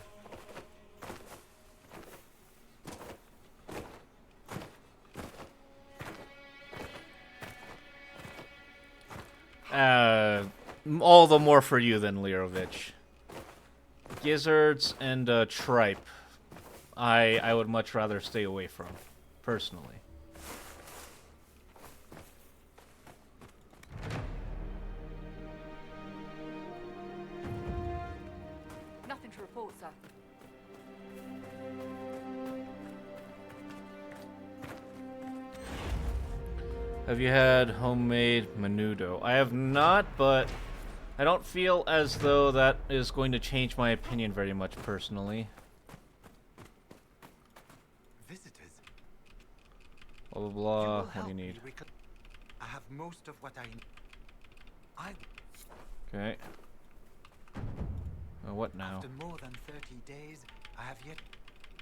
All the more for you then, Lirovich. Gizzards and tripe, I would much rather stay away from, personally. Nothing to report, sir. Have you had homemade menudo? I have not, but I don't feel as though that is going to change my opinion very much personally. Visitors. Blah, blah, You blah. will What do help you me need? I have most of what I need. Okay. What now? After more than 30 days, I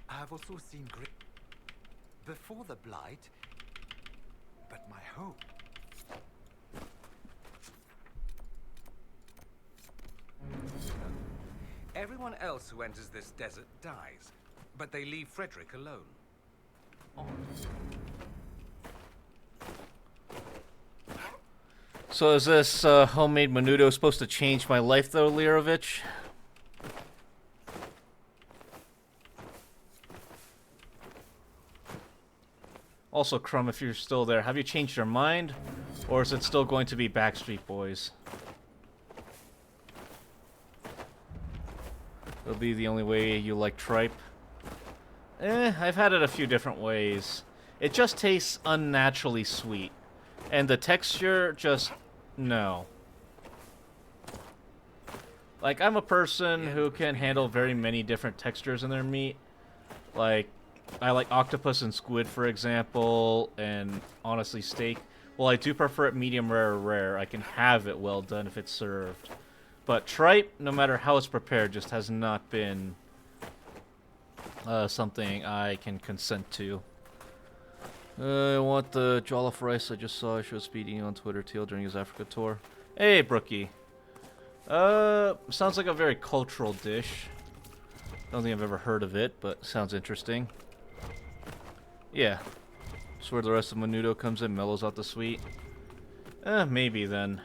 have also seen great before the blight, but my hope. Everyone else who enters this desert dies, but they leave Frederick alone. So is this homemade menudo supposed to change my life, though, Lirovich? Also, Crumb, if you're still there, have you changed your mind? Or is it still going to be Backstreet Boys? It'll be the only way you like tripe. I've had it a few different ways. It just tastes unnaturally sweet. And the texture, just... no. Like, I'm a person who can handle very many different textures in their meat. Like, I like octopus and squid, for example, and honestly steak. Well, I do prefer it medium rare or rare. I can have it well done if it's served. But tripe, no matter how it's prepared, just has not been something I can consent to. I want the jollof rice I just saw. I showed Speedy on Twitter Teal during his Africa tour. Hey, Brookie. Sounds like a very cultural dish. Don't think I've ever heard of it, but sounds interesting. Yeah. That's where the rest of menudo comes in, mellows out the sweet. Maybe then.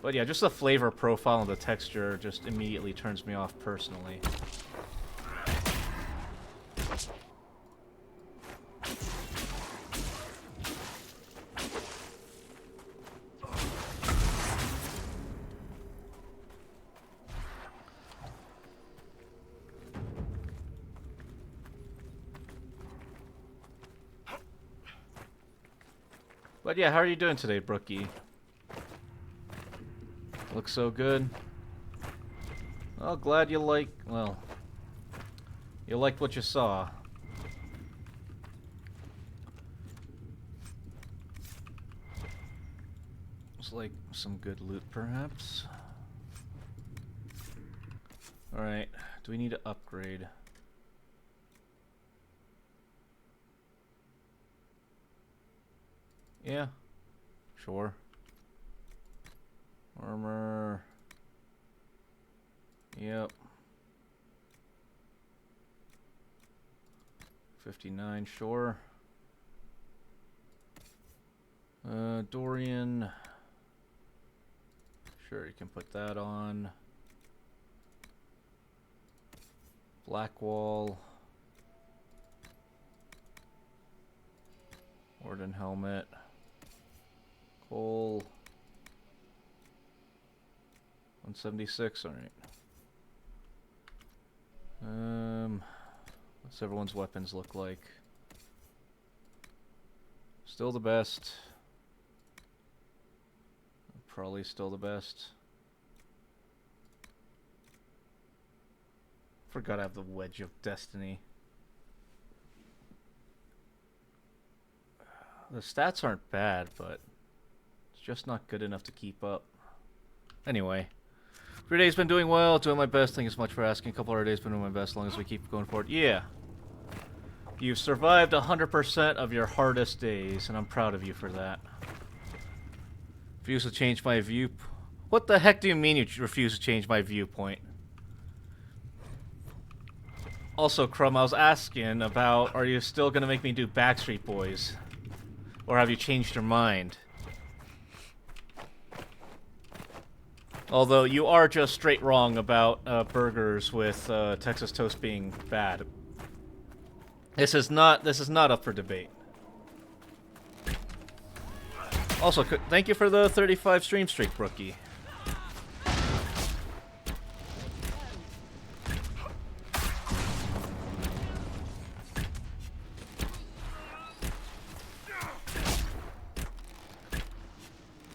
But yeah, just the flavor profile and the texture just immediately turns me off personally. But yeah, how are you doing today, Brookie? Looks so good. Well, glad you like, well, you liked what you saw. Looks like some good loot, perhaps. Alright, do we need to upgrade? Yeah, sure. Armor. Yep. 59, sure. Dorian. Sure, you can put that on. Blackwall. Warden helmet. Cole. 176, alright. What's everyone's weapons look like? Still the best. Probably still the best. Forgot I have the Wedge of Destiny. The stats aren't bad, but it's just not good enough to keep up. Anyway. Every day's been doing well, doing my best. Thank you so much for asking. A couple other days been doing my best as long as we keep going forward. Yeah. You've survived 100% of your hardest days, and I'm proud of you for that. Refuse to change my view. What the heck do you mean you refuse to change my viewpoint? Also, Crumb, I was asking about, are you still going to make me do Backstreet Boys? Or have you changed your mind? Although you are just straight wrong about burgers with Texas toast being bad. This is not up for debate. Also, thank you for the 35 stream streak, Brookie.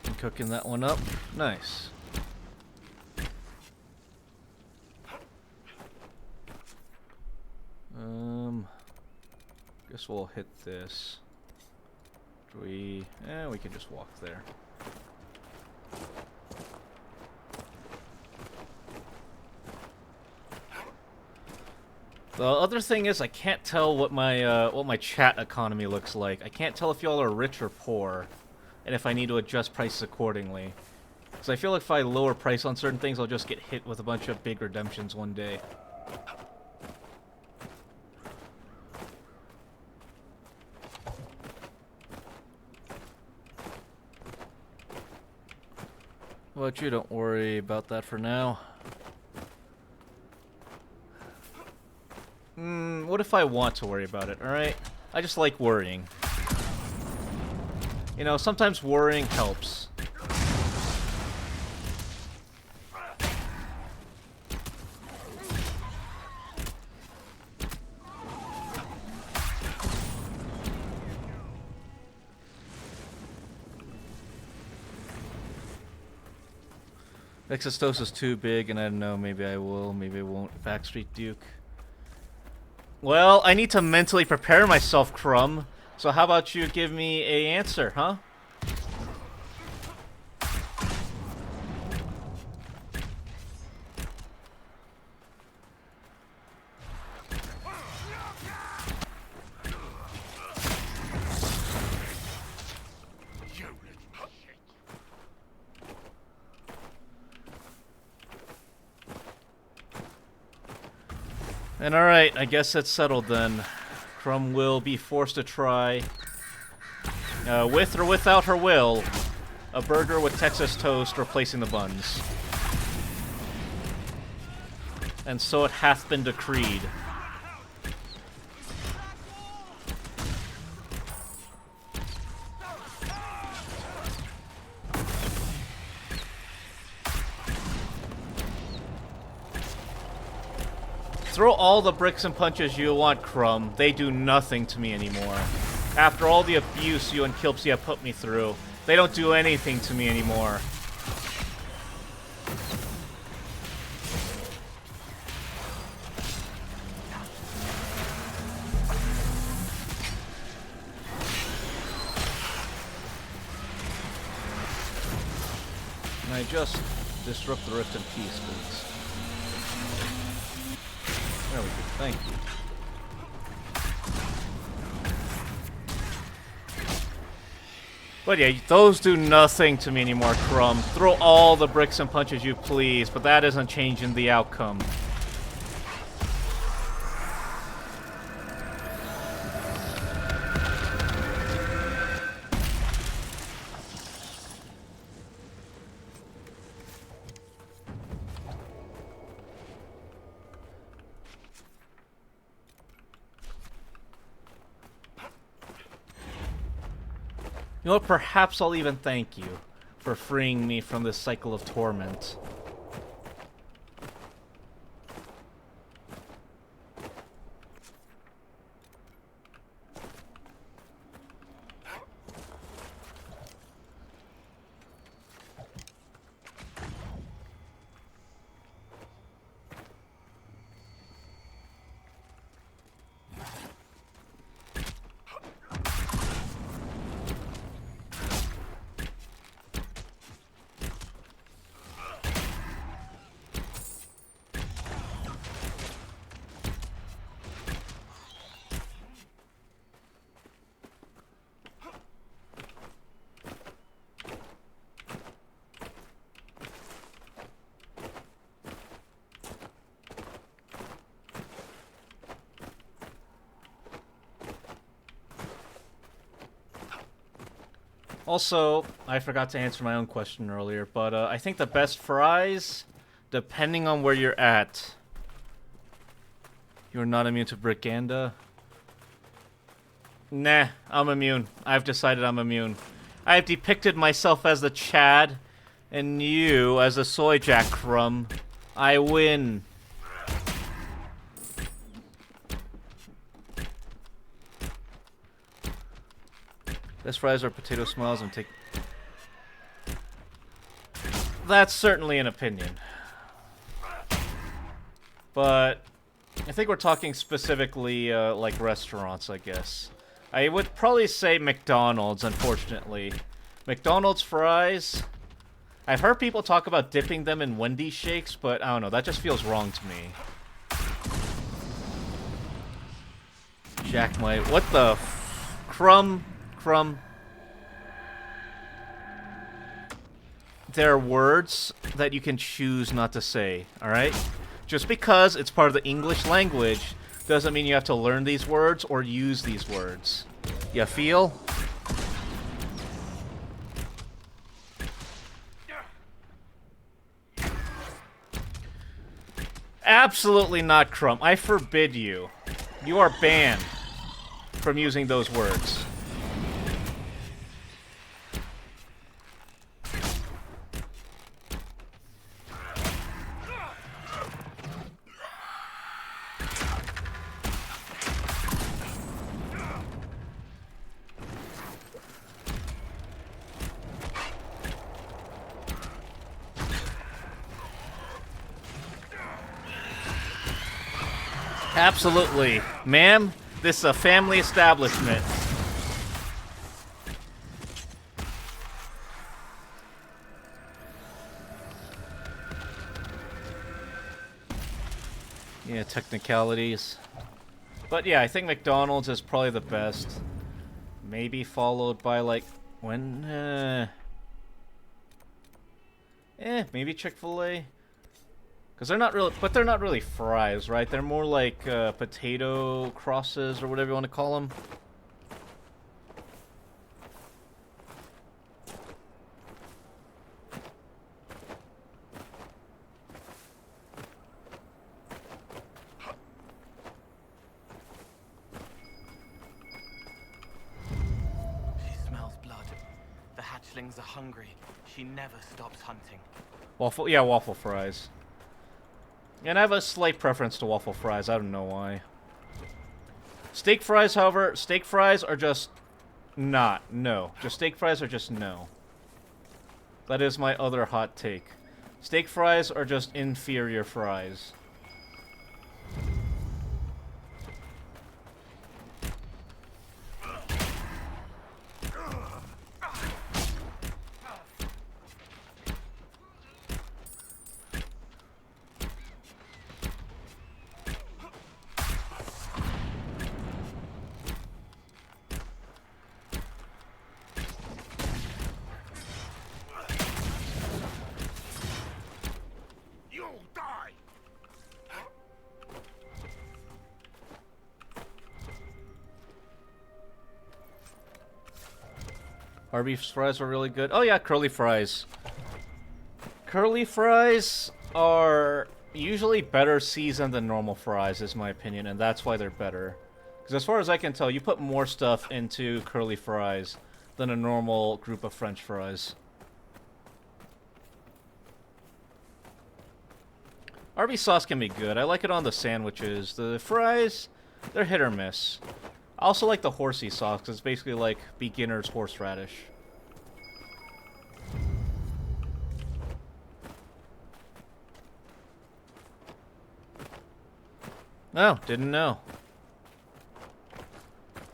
I'm cooking that one up. Nice. Guess we'll hit this. Do we... we can just walk there. The other thing is I can't tell what my chat economy looks like. I can't tell if y'all are rich or poor, and if I need to adjust prices accordingly. Because I feel like if I lower price on certain things, I'll just get hit with a bunch of big redemptions one day. But you don't worry about that for now. What if I want to worry about it, alright? I just like worrying. You know, sometimes worrying helps. Exostos is too big, and I don't know, maybe I will, maybe I won't. Backstreet Duke. Well, I need to mentally prepare myself, Crumb. So how about you give me a answer, huh? And alright, I guess that's settled then. Crumb will be forced to try, with or without her will, a burger with Texas toast replacing the buns. And so it hath been decreed. Throw all the bricks and punches you want, Crumb. They do nothing to me anymore. After all the abuse you and Kilpsy have put me through, they don't do anything to me anymore. Can I just disrupt the rift in peace, please? There we go. Thank you. But yeah, those do nothing to me anymore, Crumb. Throw all the bricks and punches you please, but that isn't changing the outcome. You know what? Perhaps I'll even thank you for freeing me from this cycle of torment. Also, I forgot to answer my own question earlier, but I think the best fries, depending on where you're at. You're not immune to Briganda? Nah, I'm immune. I've decided I'm immune. I've depicted myself as the Chad, and you as the Soy Jack Crumb. I win. Best fries are potato smiles and take... That's certainly an opinion. But I think we're talking specifically like restaurants, I guess. I would probably say McDonald's, unfortunately. McDonald's fries... I've heard people talk about dipping them in Wendy's shakes, but I don't know, that just feels wrong to me. Jack my... What the f... Crumb... There are words that you can choose not to say, alright? Just because it's part of the English language doesn't mean you have to learn these words or use these words. You feel? Absolutely not, Crumb. I forbid you. You are banned from using those words. Absolutely. Ma'am, this is a family establishment. Yeah, technicalities. But yeah, I think McDonald's is probably the best. Maybe followed by like maybe Chick-fil-A. Because they're not really, but they're not really fries, right? They're more like potato crosses or whatever you want to call them. She smells blood. The hatchlings are hungry. She never stops hunting. Waffle fries. And I have a slight preference to waffle fries. I don't know why. Steak fries, however, steak fries are just not. No. Just steak fries are just no. That is my other hot take. Steak fries are just inferior fries. Arby's fries were really good. Oh yeah, curly fries. Curly fries are usually better seasoned than normal fries, is my opinion, and that's why they're better. Because as far as I can tell, you put more stuff into curly fries than a normal group of French fries. Arby's sauce can be good. I like it on the sandwiches. The fries, they're hit or miss. I also like the horsey sauce, because it's basically like beginner's horseradish. Oh, didn't know.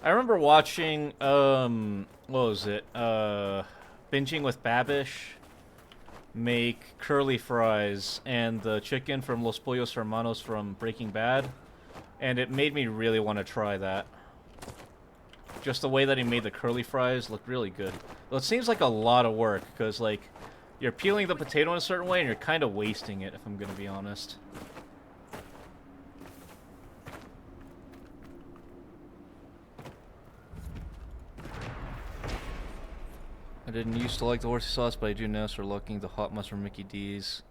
I remember watching, what was it? Binging with Babish make curly fries and the chicken from Los Pollos Hermanos from Breaking Bad. And it made me really want to try that. Just the way that he made the curly fries looked really good. Well, it seems like a lot of work, because, like, you're peeling the potato in a certain way and you're kind of wasting it, if I'm going to be honest. I didn't used to like the horsey sauce, but I do now start liking the hot mustard Mickey D's.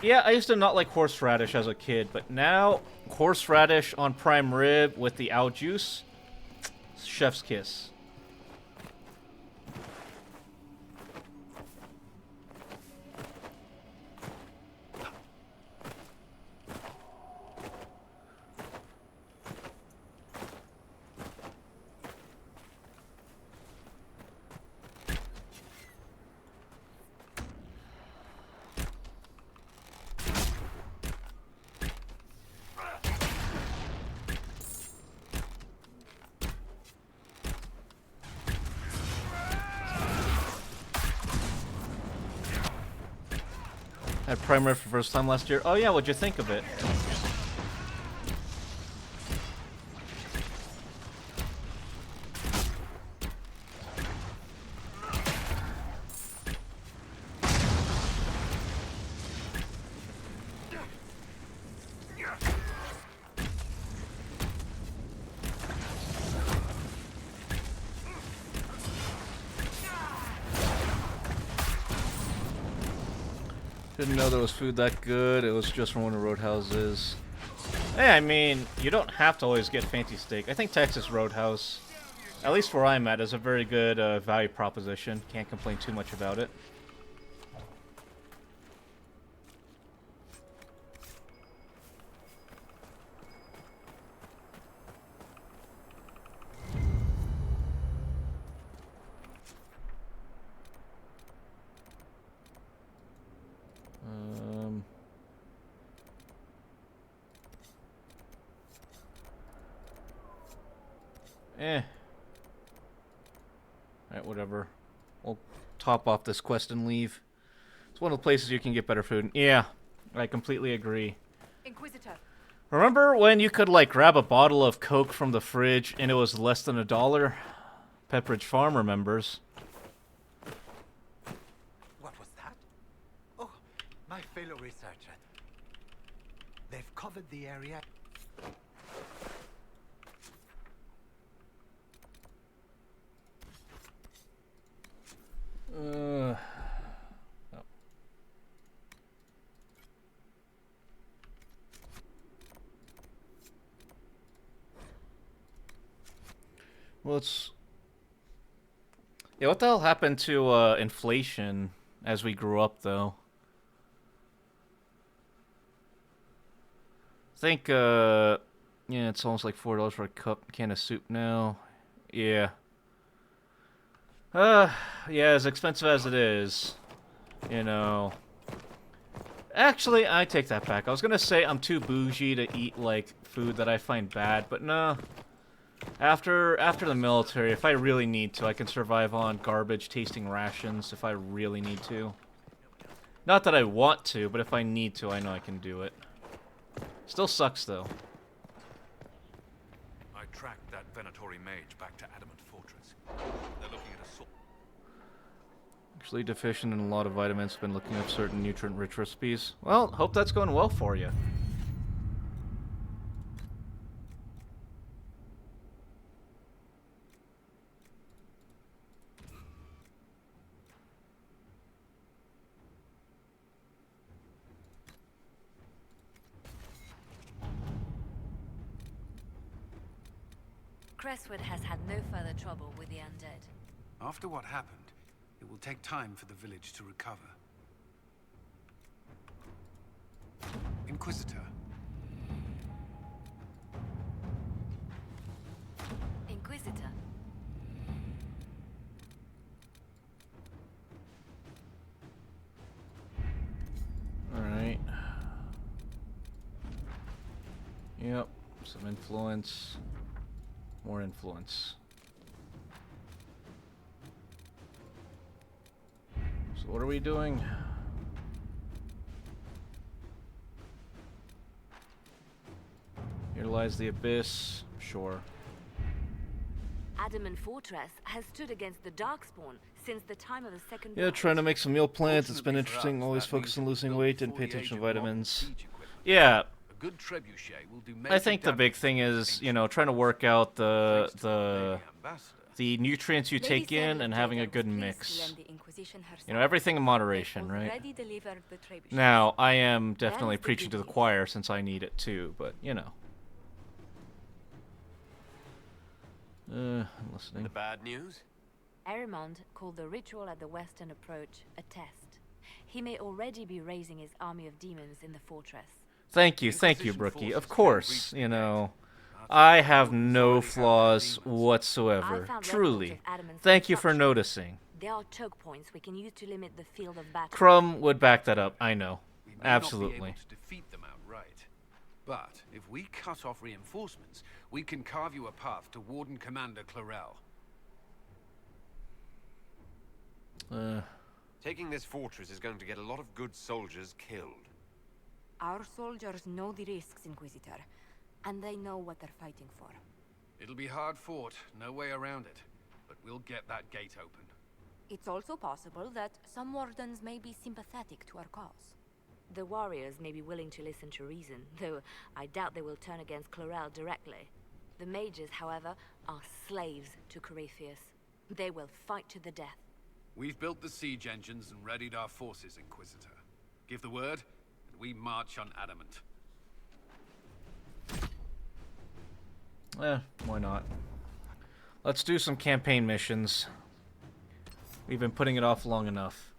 Yeah, I used to not like horseradish as a kid, but now horseradish on prime rib with the au juice, chef's kiss. Had prime rib for the first time last year. Oh yeah, what'd you think of it? Didn't know there was food that good. It was just from one of the roadhouses. Hey, I mean, you don't have to always get fancy steak. I think Texas Roadhouse, at least where I'm at, is a very good value proposition. Can't complain too much about it. Alright, whatever. We'll top off this quest and leave. It's one of the places you can get better food. Yeah, I completely agree. Inquisitor. Remember when you could, like, grab a bottle of Coke from the fridge and it was less than $1? Pepperidge Farm remembers. What was that? Oh, my fellow researcher. They've covered the area. Oh. Well, it's... Yeah, what the hell happened to inflation as we grew up, though? I think, yeah, it's almost like $4 for a can of soup now. Yeah. Yeah, as expensive as it is, you know. Actually, I take that back. I was gonna say I'm too bougie to eat, like, food that I find bad, but no. After the military, if I really need to, I can survive on garbage-tasting rations if I really need to. Not that I want to, but if I need to, I know I can do it. Still sucks, though. I tracked that Venatori mage back to Adamant Fortress. They're looking at a sword. Actually deficient in a lot of vitamins. Been looking up certain nutrient-rich recipes. Well, hope that's going well for you. Crestwood has had no further trouble with the undead. After what happened, it will take time for the village to recover. Inquisitor. Inquisitor? Alright. Yep, some influence. More influence. So what are we doing? Here lies the abyss. Sure. Adamant Fortress has stood against the Darkspawn since the time of the Second Yeah, War. trying to make some meal plans. It's been Fortunately for interesting. us, Always that focus on means losing built weight and before pay the attention age to of modern vitamins. siege equipment. Yeah, A good trebuchet will do I major think the big damage thing to is, ancient you know, trying to work out thanks to the our lady ambassador. the nutrients you take in and having a good mix. You know, everything in moderation, right? Now, I am definitely preaching to the choir since I need it too, but, you know. I'm listening. The bad news? Arimond called the ritual at the western approach a test. He may already be raising his army of demons in the fortress. Thank you, Brookie. Of course, you know, I have no flaws whatsoever. Truly. Thank you for noticing. There are choke points we can use to limit the field of battle. Crumb would back that up, I know. We may Absolutely. not be able to defeat them outright, but if we cut off reinforcements, we can carve you a path to Warden Commander Clarel. Taking this fortress is going to get a lot of good soldiers killed. Our soldiers know the risks, Inquisitor, and they know what they're fighting for. It'll be hard fought, no way around it, but we'll get that gate open. It's also possible that some wardens may be sympathetic to our cause. The warriors may be willing to listen to reason, though I doubt they will turn against Clarel directly. The mages, however, are slaves to Corypheus. They will fight to the death. We've built the siege engines and readied our forces, Inquisitor. Give the word, and we march on Adamant. Why not? Let's do some campaign missions. We've been putting it off long enough.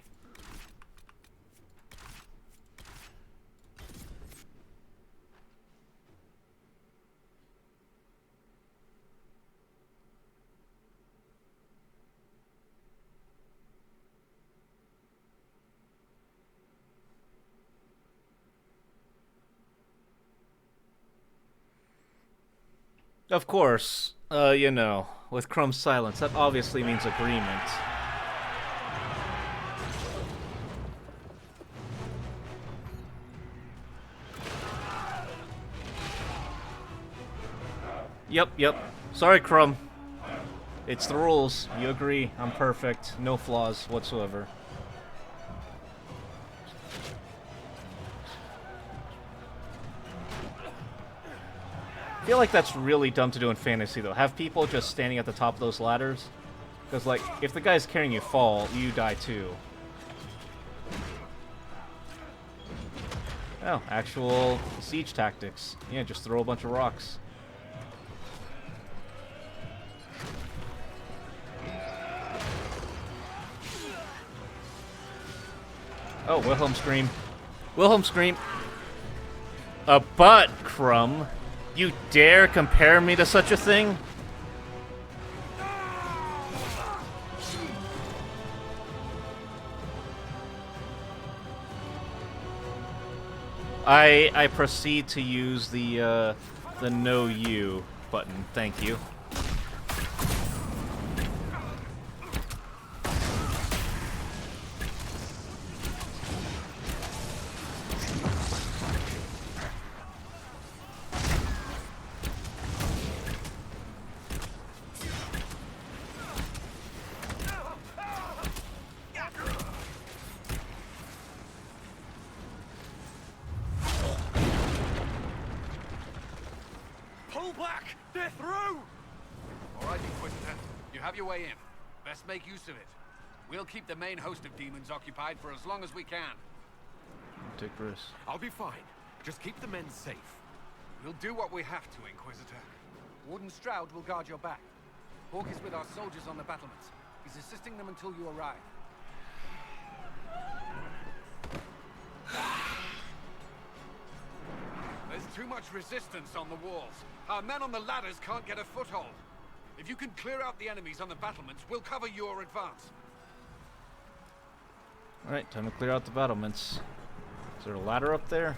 Of course, you know, with Crumb's silence, that obviously means agreement. Yep. Sorry, Crumb. It's the rules. You agree. I'm perfect. No flaws whatsoever. I feel like that's really dumb to do in fantasy, though. Have people just standing at the top of those ladders. Because, like, if the guy's carrying you fall, you die too. Oh, actual siege tactics. Yeah, just throw a bunch of rocks. Oh, Wilhelm scream. Wilhelm scream. A butt, Crumb. You dare compare me to such a thing? I proceed to use the no you button. Thank you. Pull back! They're through! All right, Inquisitor. You have your way in. Best make use of it. We'll keep the main host of demons occupied for as long as we can. Take risks. I'll be fine. Just keep the men safe. We'll do what we have to, Inquisitor. Warden Stroud will guard your back. Hawk is with our soldiers on the battlements. He's assisting them until you arrive. There's too much resistance on the walls. Our men on the ladders can't get a foothold. If you can clear out the enemies on the battlements, we'll cover your advance. Alright, time to clear out the battlements. Is there a ladder up there?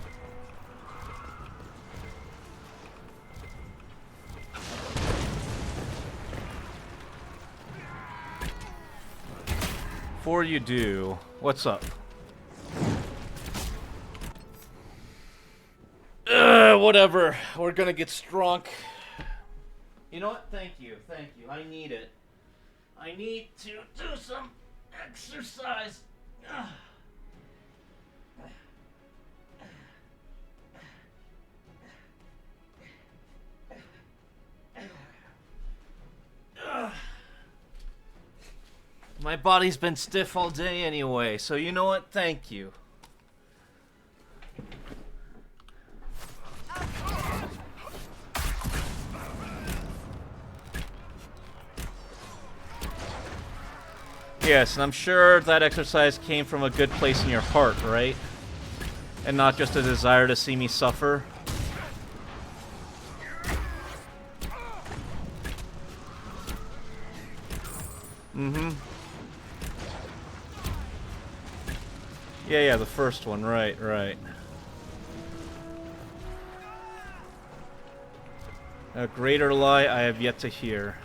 Before you do, what's up? Whatever. We're gonna get strong. You know what? Thank you. Thank you. I need it. I need to do some exercise. My body's been stiff all day anyway, so you know what? Thank you. Yes, and I'm sure that exercise came from a good place in your heart, right? And not just a desire to see me suffer. Mm-hmm. Yeah, the first one, right. A greater lie I have yet to hear.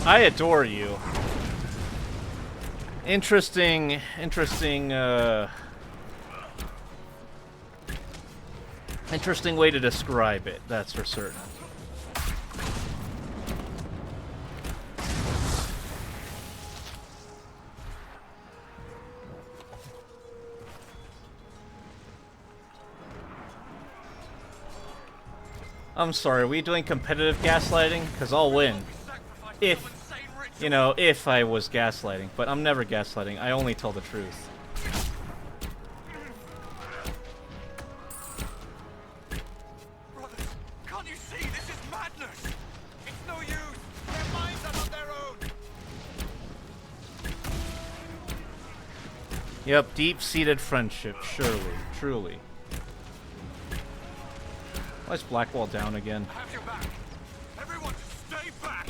I adore you. Interesting way to describe it, that's for certain. I'm sorry, are we doing competitive gaslighting? Because I'll win. If I was gaslighting. But I'm never gaslighting, I only tell the truth. Brothers, can't you see? This is madness! It's no use! Their minds are not their own! Yep, deep-seated friendship, surely, truly. Why is Blackwall down again? I have your back! Everyone, stay back!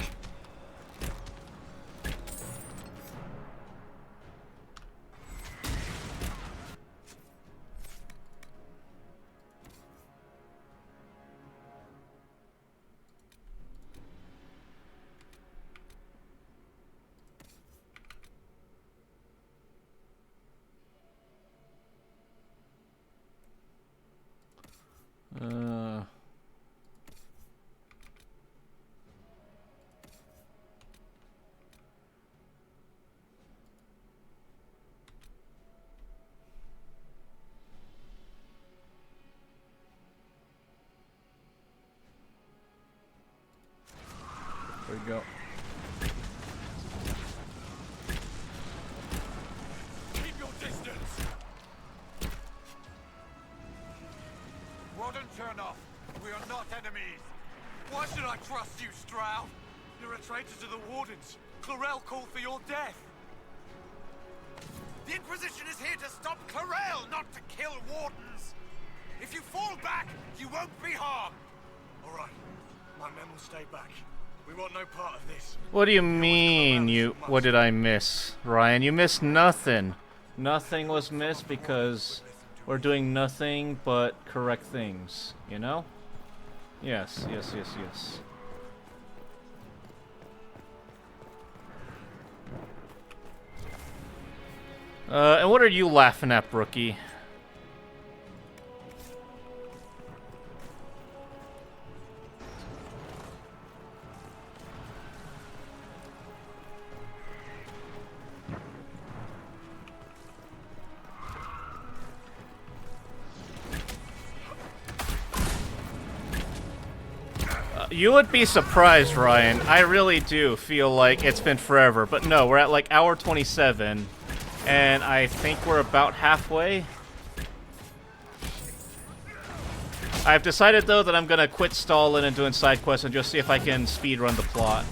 There we go. Keep your distance! Warden, turn off. We are not enemies. Why should I trust you, Stroud? You're a traitor to the Wardens. Clarel called for your death. The Inquisition is here to stop Clarel, not to kill Wardens. If you fall back, you won't be harmed. All right. My men will stay back. We want no part of this. What do you mean, what did I miss? Ryan, you missed nothing. Nothing was missed because we're doing nothing but correct things, you know? Yes. And what are you laughing at, Brookie? You would be surprised, Ryan. I really do feel like it's been forever. But no, we're at like hour 27. And I think we're about halfway. I've decided, though, that I'm going to quit stalling and doing side quests and just see if I can speedrun the plot.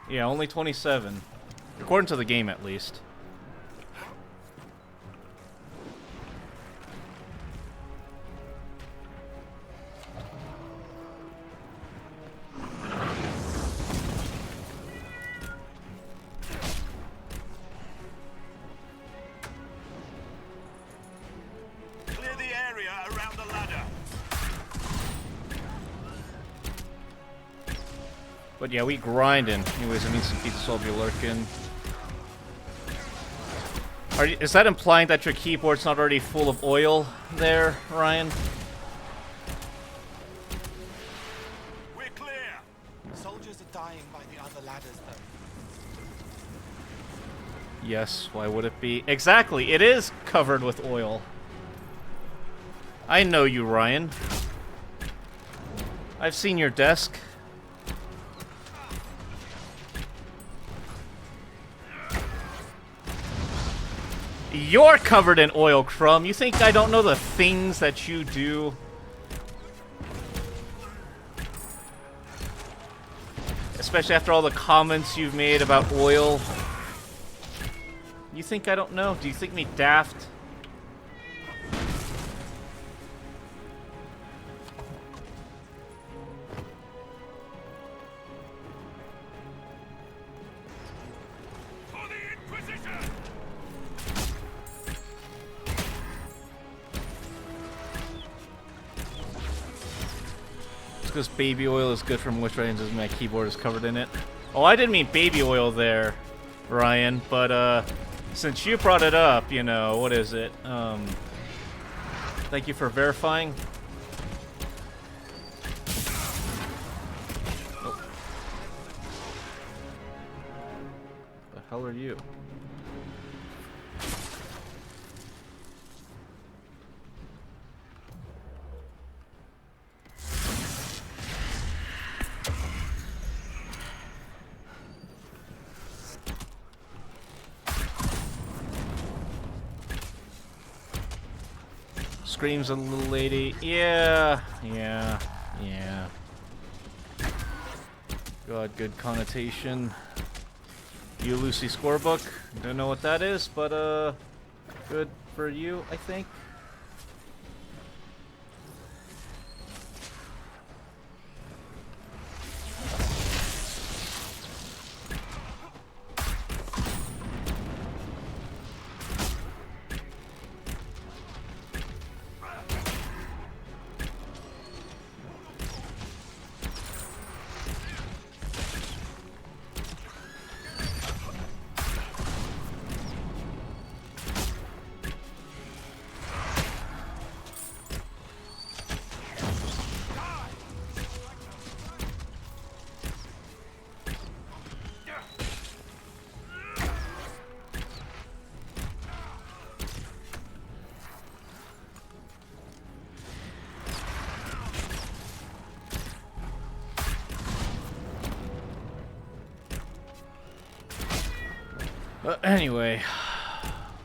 Yeah, only 27. According to the game, at least. Clear the area around the ladder. But yeah, we grinding. Anyways, it means some pizza will be lurking. Is that implying that your keyboard's not already full of oil there, Ryan? We're clear. Soldiers are dying by the other ladders, though. Yes, why would it be? Exactly, it is covered with oil. I know you, Ryan. I've seen your desk. You're covered in oil, Crumb. You think I don't know the things that you do? Especially after all the comments you've made about oil. You think I don't know? Do you think me daft? For the Inquisition! It's because baby oil is good for moisturizing and my keyboard is covered in it. Oh, I didn't mean baby oil there, Ryan, but since you brought it up, you know, what is it? Thank you for verifying. Oh. The hell are you? Screams a little lady. Yeah. God, good connotation. You Lucy scorebook. Don't know what that is, but good for you, I think. Anyway,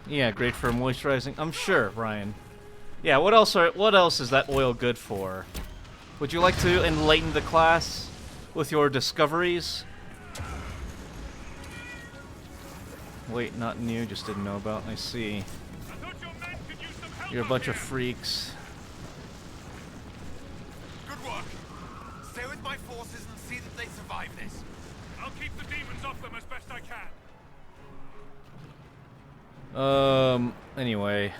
yeah, great for moisturizing. I'm sure, Ryan. Yeah, what else is that oil good for? Would you like to enlighten the class with your discoveries? Wait, not new, just didn't know about. I see. You're a bunch of freaks. Good work. Stay with my forces and see that they survive this. I'll keep the demons off them as best I can. Anyway.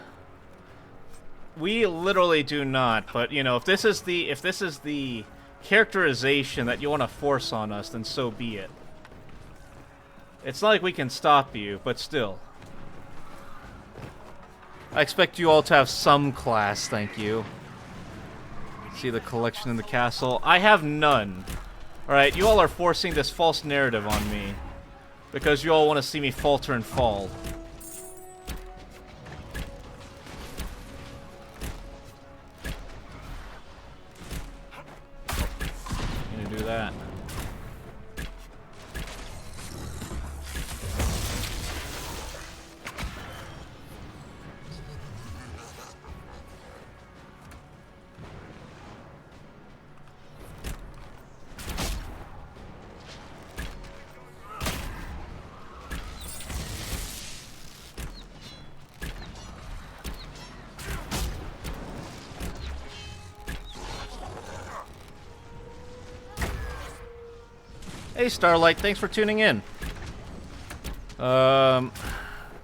We literally do not, but you know, if this is the characterization that you want to force on us, then so be it. It's not like we can stop you, but still. I expect you all to have some class, thank you. See the collection in the castle? I have none. Alright, you all are forcing this false narrative on me. Because you all want to see me falter and fall. do that. Hey Starlight, thanks for tuning in.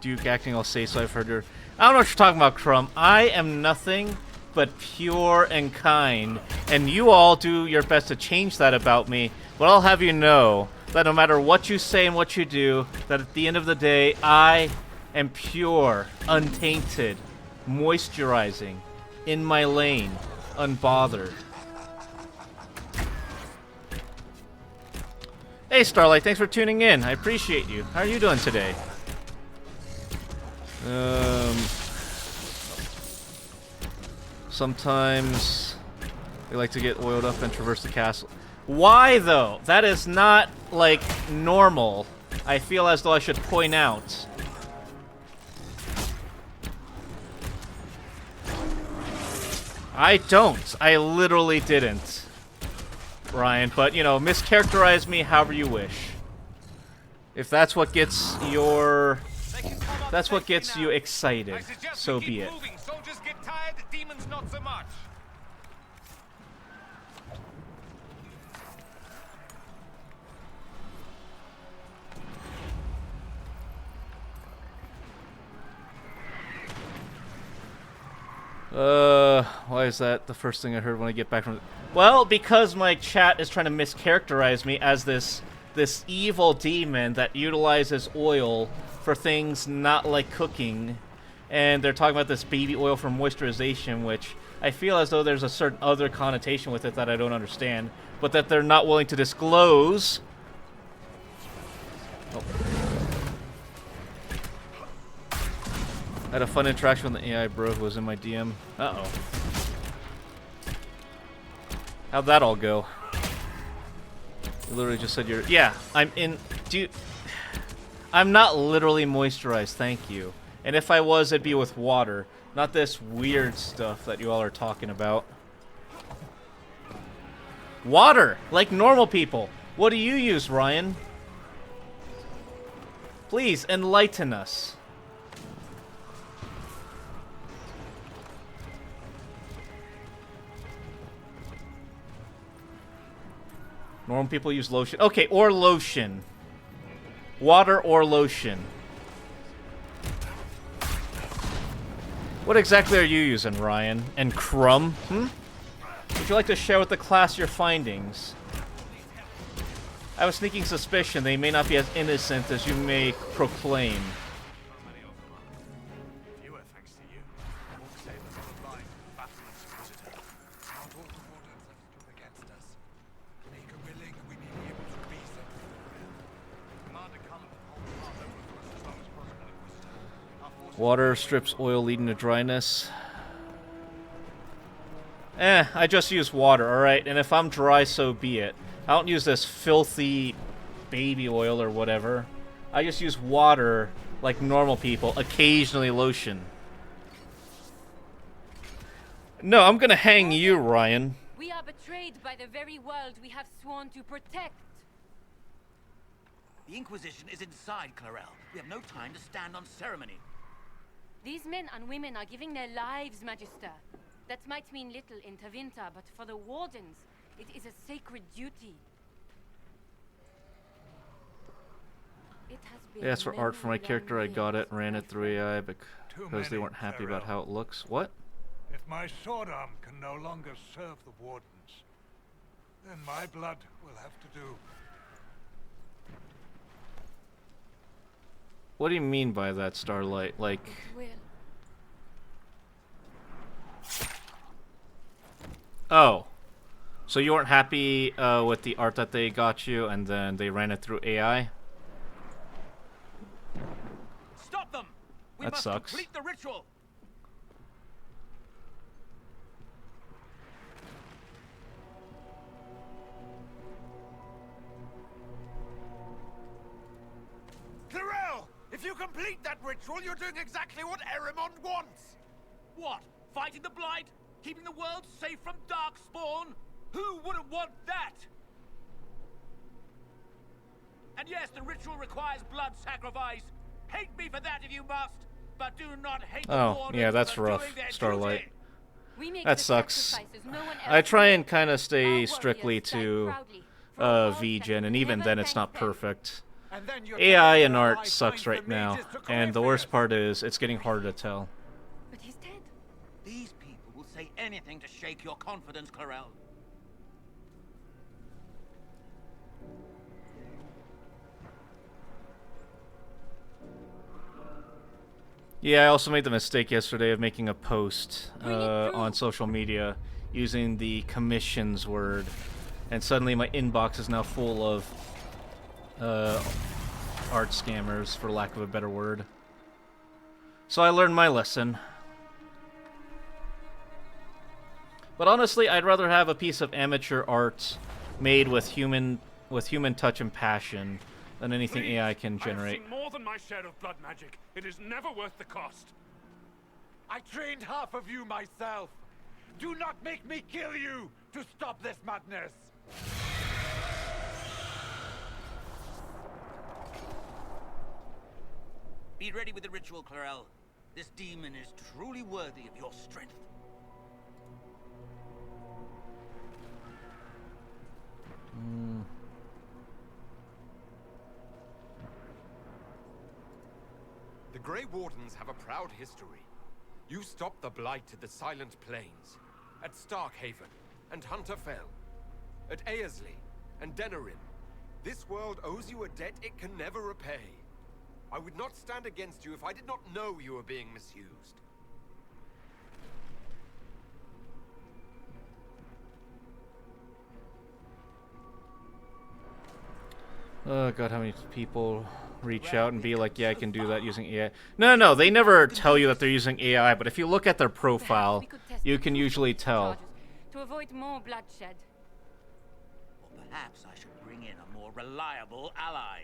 Duke acting all say so, I've heard her. I don't know what you're talking about, Crumb. I am nothing but pure and kind, and you all do your best to change that about me, but I'll have you know that no matter what you say and what you do, that at the end of the day, I am pure, untainted, moisturizing, in my lane, unbothered. Hey Starlight, thanks for tuning in. I appreciate you. How are you doing today? Sometimes they like to get oiled up and traverse the castle. Why though? That is not, like, normal. I feel as though I should point out. I don't. I literally didn't. Ryan, but, you know, mischaracterize me however you wish. If that's what gets your... That's what gets you excited, so be it. Soldiers get tired, demons not so much. Why is that the first thing I heard when I get back from... Well, because my chat is trying to mischaracterize me as this evil demon that utilizes oil for things not like cooking. And they're talking about this baby oil for moisturization, which I feel as though there's a certain other connotation with it that I don't understand, but that they're not willing to disclose. Oh. I had a fun interaction with the AI bro who was in my DM. Uh-oh. How'd that all go? You literally just said you're... Yeah, I'm in... Dude, I'm not literally moisturized, thank you. And if I was, it'd be with water. Not this weird stuff that you all are talking about. Water! Like normal people. What do you use, Ryan? Please, enlighten us. Normal people use lotion. Okay, or lotion. Water or lotion. What exactly are you using, Ryan? And Crumb? Would you like to share with the class your findings? I have a sneaking suspicion they may not be as innocent as you may proclaim. Water strips oil leading to dryness. I just use water, alright? And if I'm dry, so be it. I don't use this filthy baby oil or whatever. I just use water like normal people, occasionally lotion. No, I'm gonna hang you, Ryan. We are betrayed by the very world we have sworn to protect. The Inquisition is inside Clarel. We have no time to stand on ceremony. These men and women are giving their lives, Magister. That might mean little in Tevinter, but for the Wardens, it is a sacred duty. It has been Yeah, that's for art for my character. I got it, ran it through AI because they weren't happy about how it looks. What? If my sword arm can no longer serve the Wardens, then my blood will have to do. What do you mean by that, Starlight? Like... Oh. So you weren't happy with the art that they got you, and then they ran it through AI? Stop them! We That must sucks. complete the ritual! complete that ritual, you're doing exactly what Erimond wants. What? Fighting the Blight? Keeping the world safe from Darkspawn? Who wouldn't want that? And yes, the ritual requires blood sacrifice. Hate me for that if you must, but do not hate the Oh, Wardens yeah, that's for rough, doing their Starlight. duty. We make That the sucks. sacrifices no one else I try will. and kind of Our stay warriors strictly stand to proudly for all VGen, that and even never then it's not thanks them. perfect. And then you're AI telling and me art I sucks find right the now, mages to and the Corypheus. worst part is it's getting harder to tell. But he's dead. These people will say anything to shake your confidence, Clarel. Yeah, I also made the mistake yesterday of making a post Bring it on through. social media using the commissions word, and suddenly my inbox is now full of art scammers, for lack of a better word. So I learned my lesson. But honestly, I'd rather have a piece of amateur art made with human touch and passion than anything Please, AI can I have generate. seen more than my share of blood magic. It is never worth the cost. I trained half of you myself. Do not make me kill you to stop this madness. Be ready with the ritual, Clarel. This demon is truly worthy of your strength. The Grey Wardens have a proud history. You stopped the Blight at the Silent Plains, at Starkhaven and Hunterfell, at Aesley and Denerim. This world owes you a debt it can never repay. I would not stand against you if I did not know you were being misused. Oh god, how many people reach out and be like, yeah, I can do that using AI. No, they never tell you that they're using AI, but if you look at their profile, We could test you the can truth usually of these tell. charges to avoid more bloodshed. Or perhaps I should bring in a more reliable ally.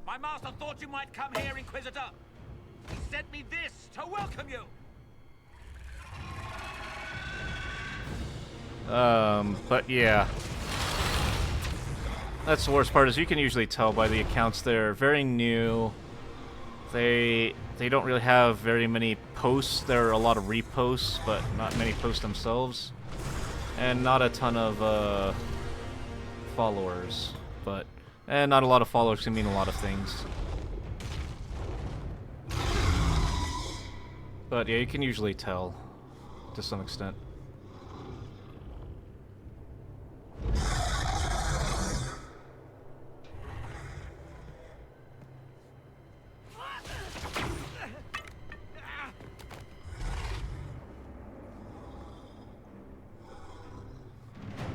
My master thought you might come here, Inquisitor. He sent me this to welcome you. But yeah. That's the worst part, is you can usually tell by the accounts. They're very new. They don't really have very many posts. There are a lot of reposts, but not many posts themselves. And not a ton of followers. And not a lot of followers can mean a lot of things. But yeah, you can usually tell to some extent.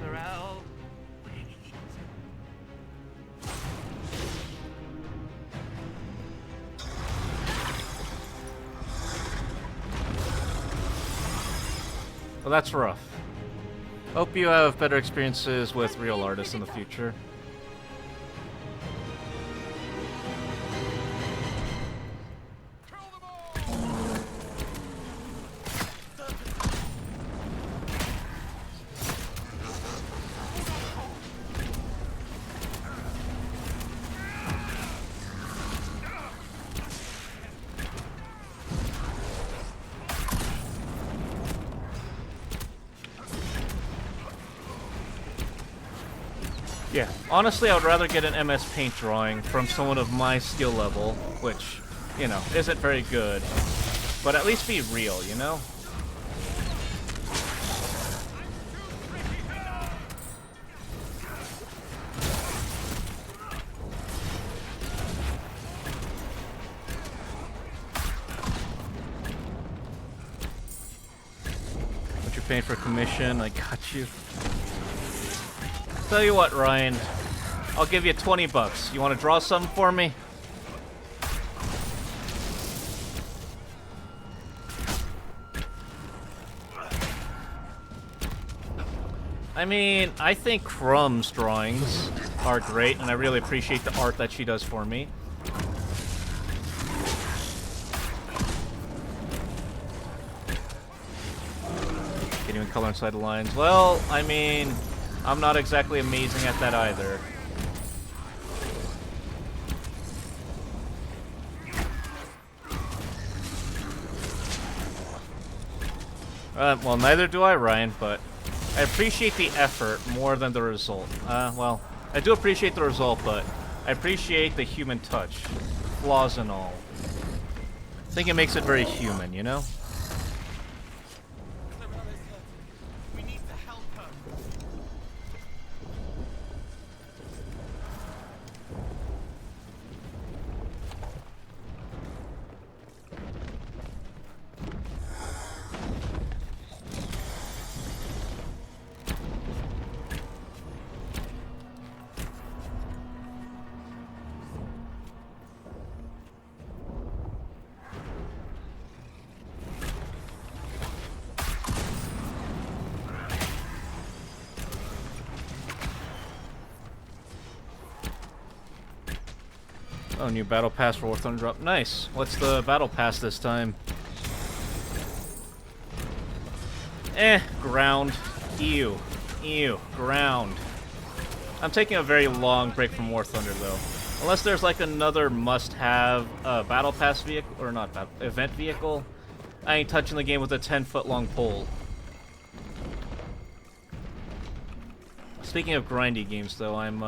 Clarel, please. Well, that's rough. Hope you have better experiences with real artists in the future. Yeah, honestly, I would rather get an MS Paint drawing from someone of my skill level, which, you know, isn't very good, but at least be real, you know? What you're paying for commission, I got you. Tell you what, Ryan, I'll give you 20 bucks. You want to draw something for me? I mean, I think Crumb's drawings are great, and I really appreciate the art that she does for me. different color inside the lines. Well, I mean, I'm not exactly amazing at that either. Well, neither do I, Ryan, but I appreciate the effort more than the result. Well, I do appreciate the result, but I appreciate the human touch. Flaws and all. I think it makes it very human, you know? We need to help her. Oh, new battle pass for War Thunder drop. Nice. What's the battle pass this time? Ground. Ew. Ew. Ground. I'm taking a very long break from War Thunder, though. Unless there's like another must-have battle pass vehicle, or not event vehicle, I ain't touching the game with a 10-foot-long pole. Speaking of grindy games, though, I'm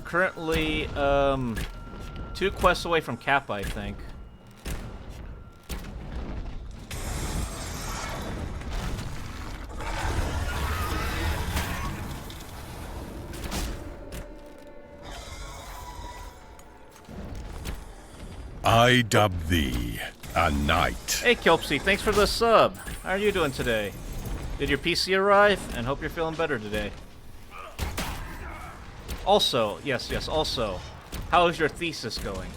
currently 2 quests away from Kappa, I think. I dub thee a knight. Hey Kelpsy, thanks for the sub. How are you doing today? Did your PC arrive? And hope you're feeling better today. Also, yes, also, how is your thesis going?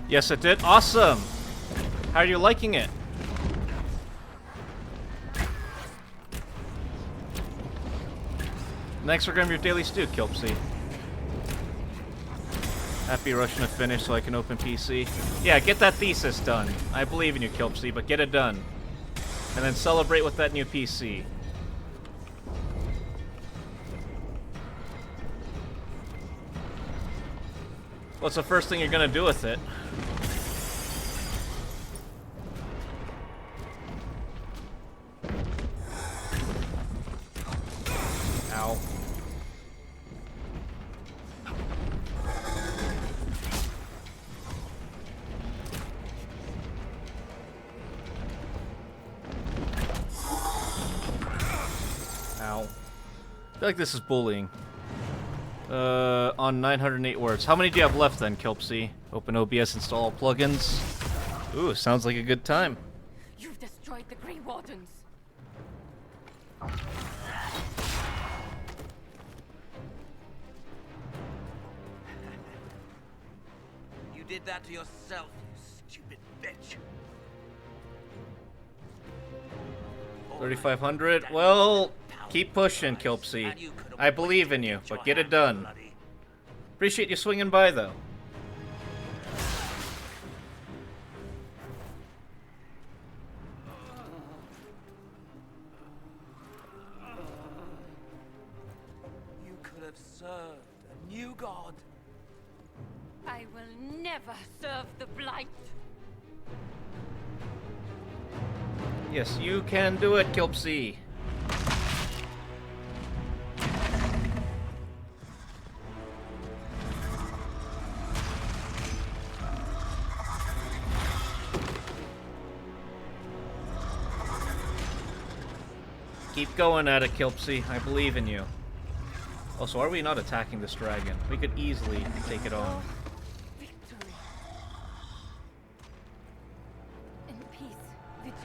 Yes, it did. Awesome! How are you liking it? Next, we're going to your daily stew, Kelpsy. Happy rushing to finish so I can open PC. Yeah, get that thesis done. I believe in you, Kelpsy, but get it done. And then celebrate with that new PC. What's the first thing you're going to do with it? Ow. Ow. I feel like this is bullying. On 908 words. How many do you have left then, Kelpsy? Open OBS, install all plugins. Ooh, sounds like a good time. You've destroyed the Grey Wardens. You did that to yourself, you stupid bitch. 3,500. Well, keep pushing, Kelpsy. I believe in you, but get it done. Appreciate you swinging by, though. You could have served a new god. I will never serve the Blight. Yes, you can do it, Kelpsy. Keep going at it, Kelpsy. I believe in you. Also, are we not attacking this dragon? We could easily take it on. Victory. In peace, vigilance.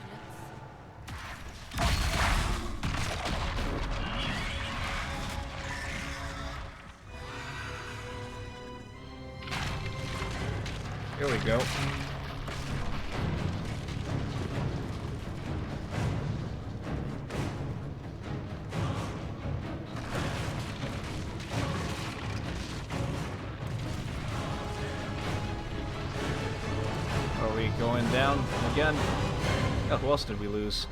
Here we go. Are we going down again? Oh, who else did we lose?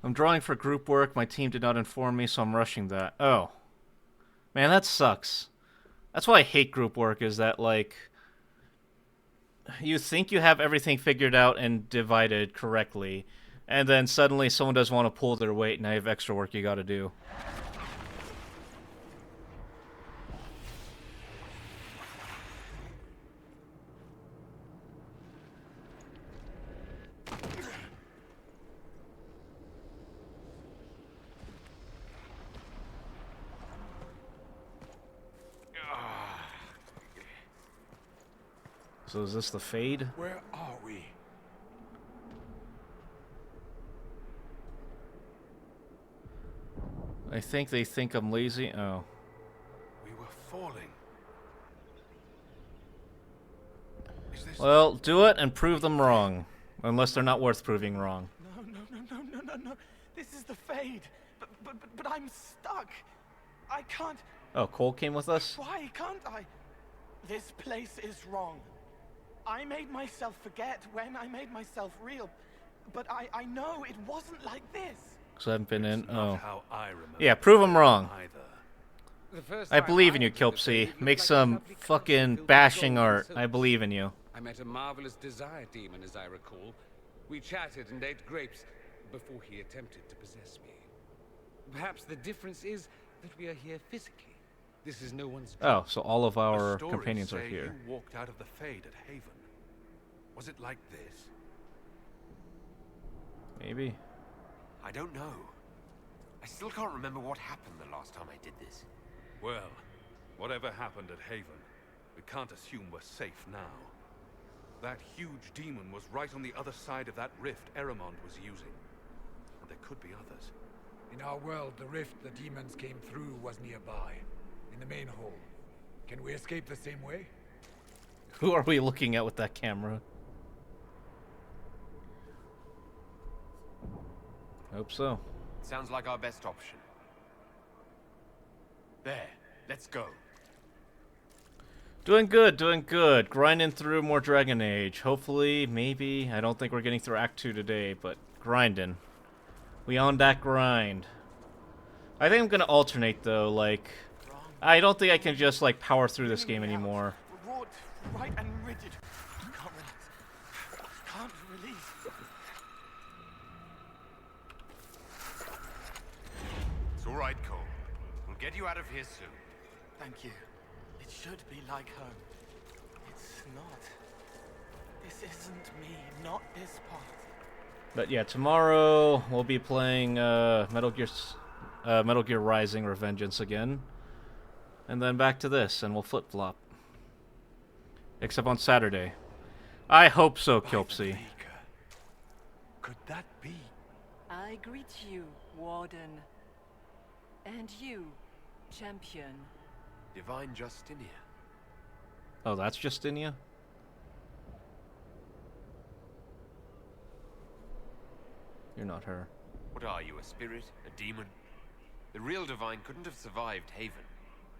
I'm drawing for group work. My team did not inform me, so I'm rushing that. Oh. Man, that sucks. That's why I hate group work, is that, like, you think you have everything figured out and divided correctly, and then suddenly someone doesn't want to pull their weight, and now you have extra work you gotta do. So is this the Fade? Where are we? I think they think I'm lazy. Oh. We were falling. Is this... Well, do it and prove them wrong. Unless they're not worth proving wrong. No. This is the Fade. But I'm stuck. I can't... Oh, Cole came with us? Why can't I? This place is wrong. I made myself forget when I made myself real. But I know it wasn't like this. Because I haven't been in. Not Oh. how I remember Yeah, prove them wrong. either. I believe in you, Kilpsy. Make some fucking bashing art. I believe in you. I met a marvelous desire demon, as I recall. We chatted and ate grapes before he attempted to possess me. Perhaps the difference is that we are here physically. This is no one's Oh, so all of The our stories companions are say here. You walked out of the Fade at Haven. Was it like this? Maybe. I don't know. I still can't remember what happened the last time I did this. Well, whatever happened at Haven, we can't assume we're safe now. That huge demon was right on the other side of that rift Eramond was using. And there could be others. In our world, the rift the demons came through was nearby, in the main hall. Can we escape the same way? Who are we looking at with that camera? Hope so. Sounds like our best option. There, let's go. Doing good, doing good. Grinding through more Dragon Age. Hopefully, maybe. I don't think we're getting through Act 2 today, but grinding. We on that grind. I think I'm gonna alternate though, like... I don't think I can just, like, power through this game anymore. Wrought, right and rigid. Can't relax. Can't release. It's all right, Cole. We'll get you out of here soon. Thank you. It should be like home. It's not. This isn't me, not this part. But yeah, tomorrow we'll be playing Metal Gear Rising: Revengeance again. And then back to this, and we'll flip-flop. Except on Saturday. I hope so, Kilpsy. Could that be? I greet you, Warden. And you, Champion. Divine Justinia. Oh, that's Justinia? You're not her. What are you, a spirit? A demon? The real Divine couldn't have survived Haven.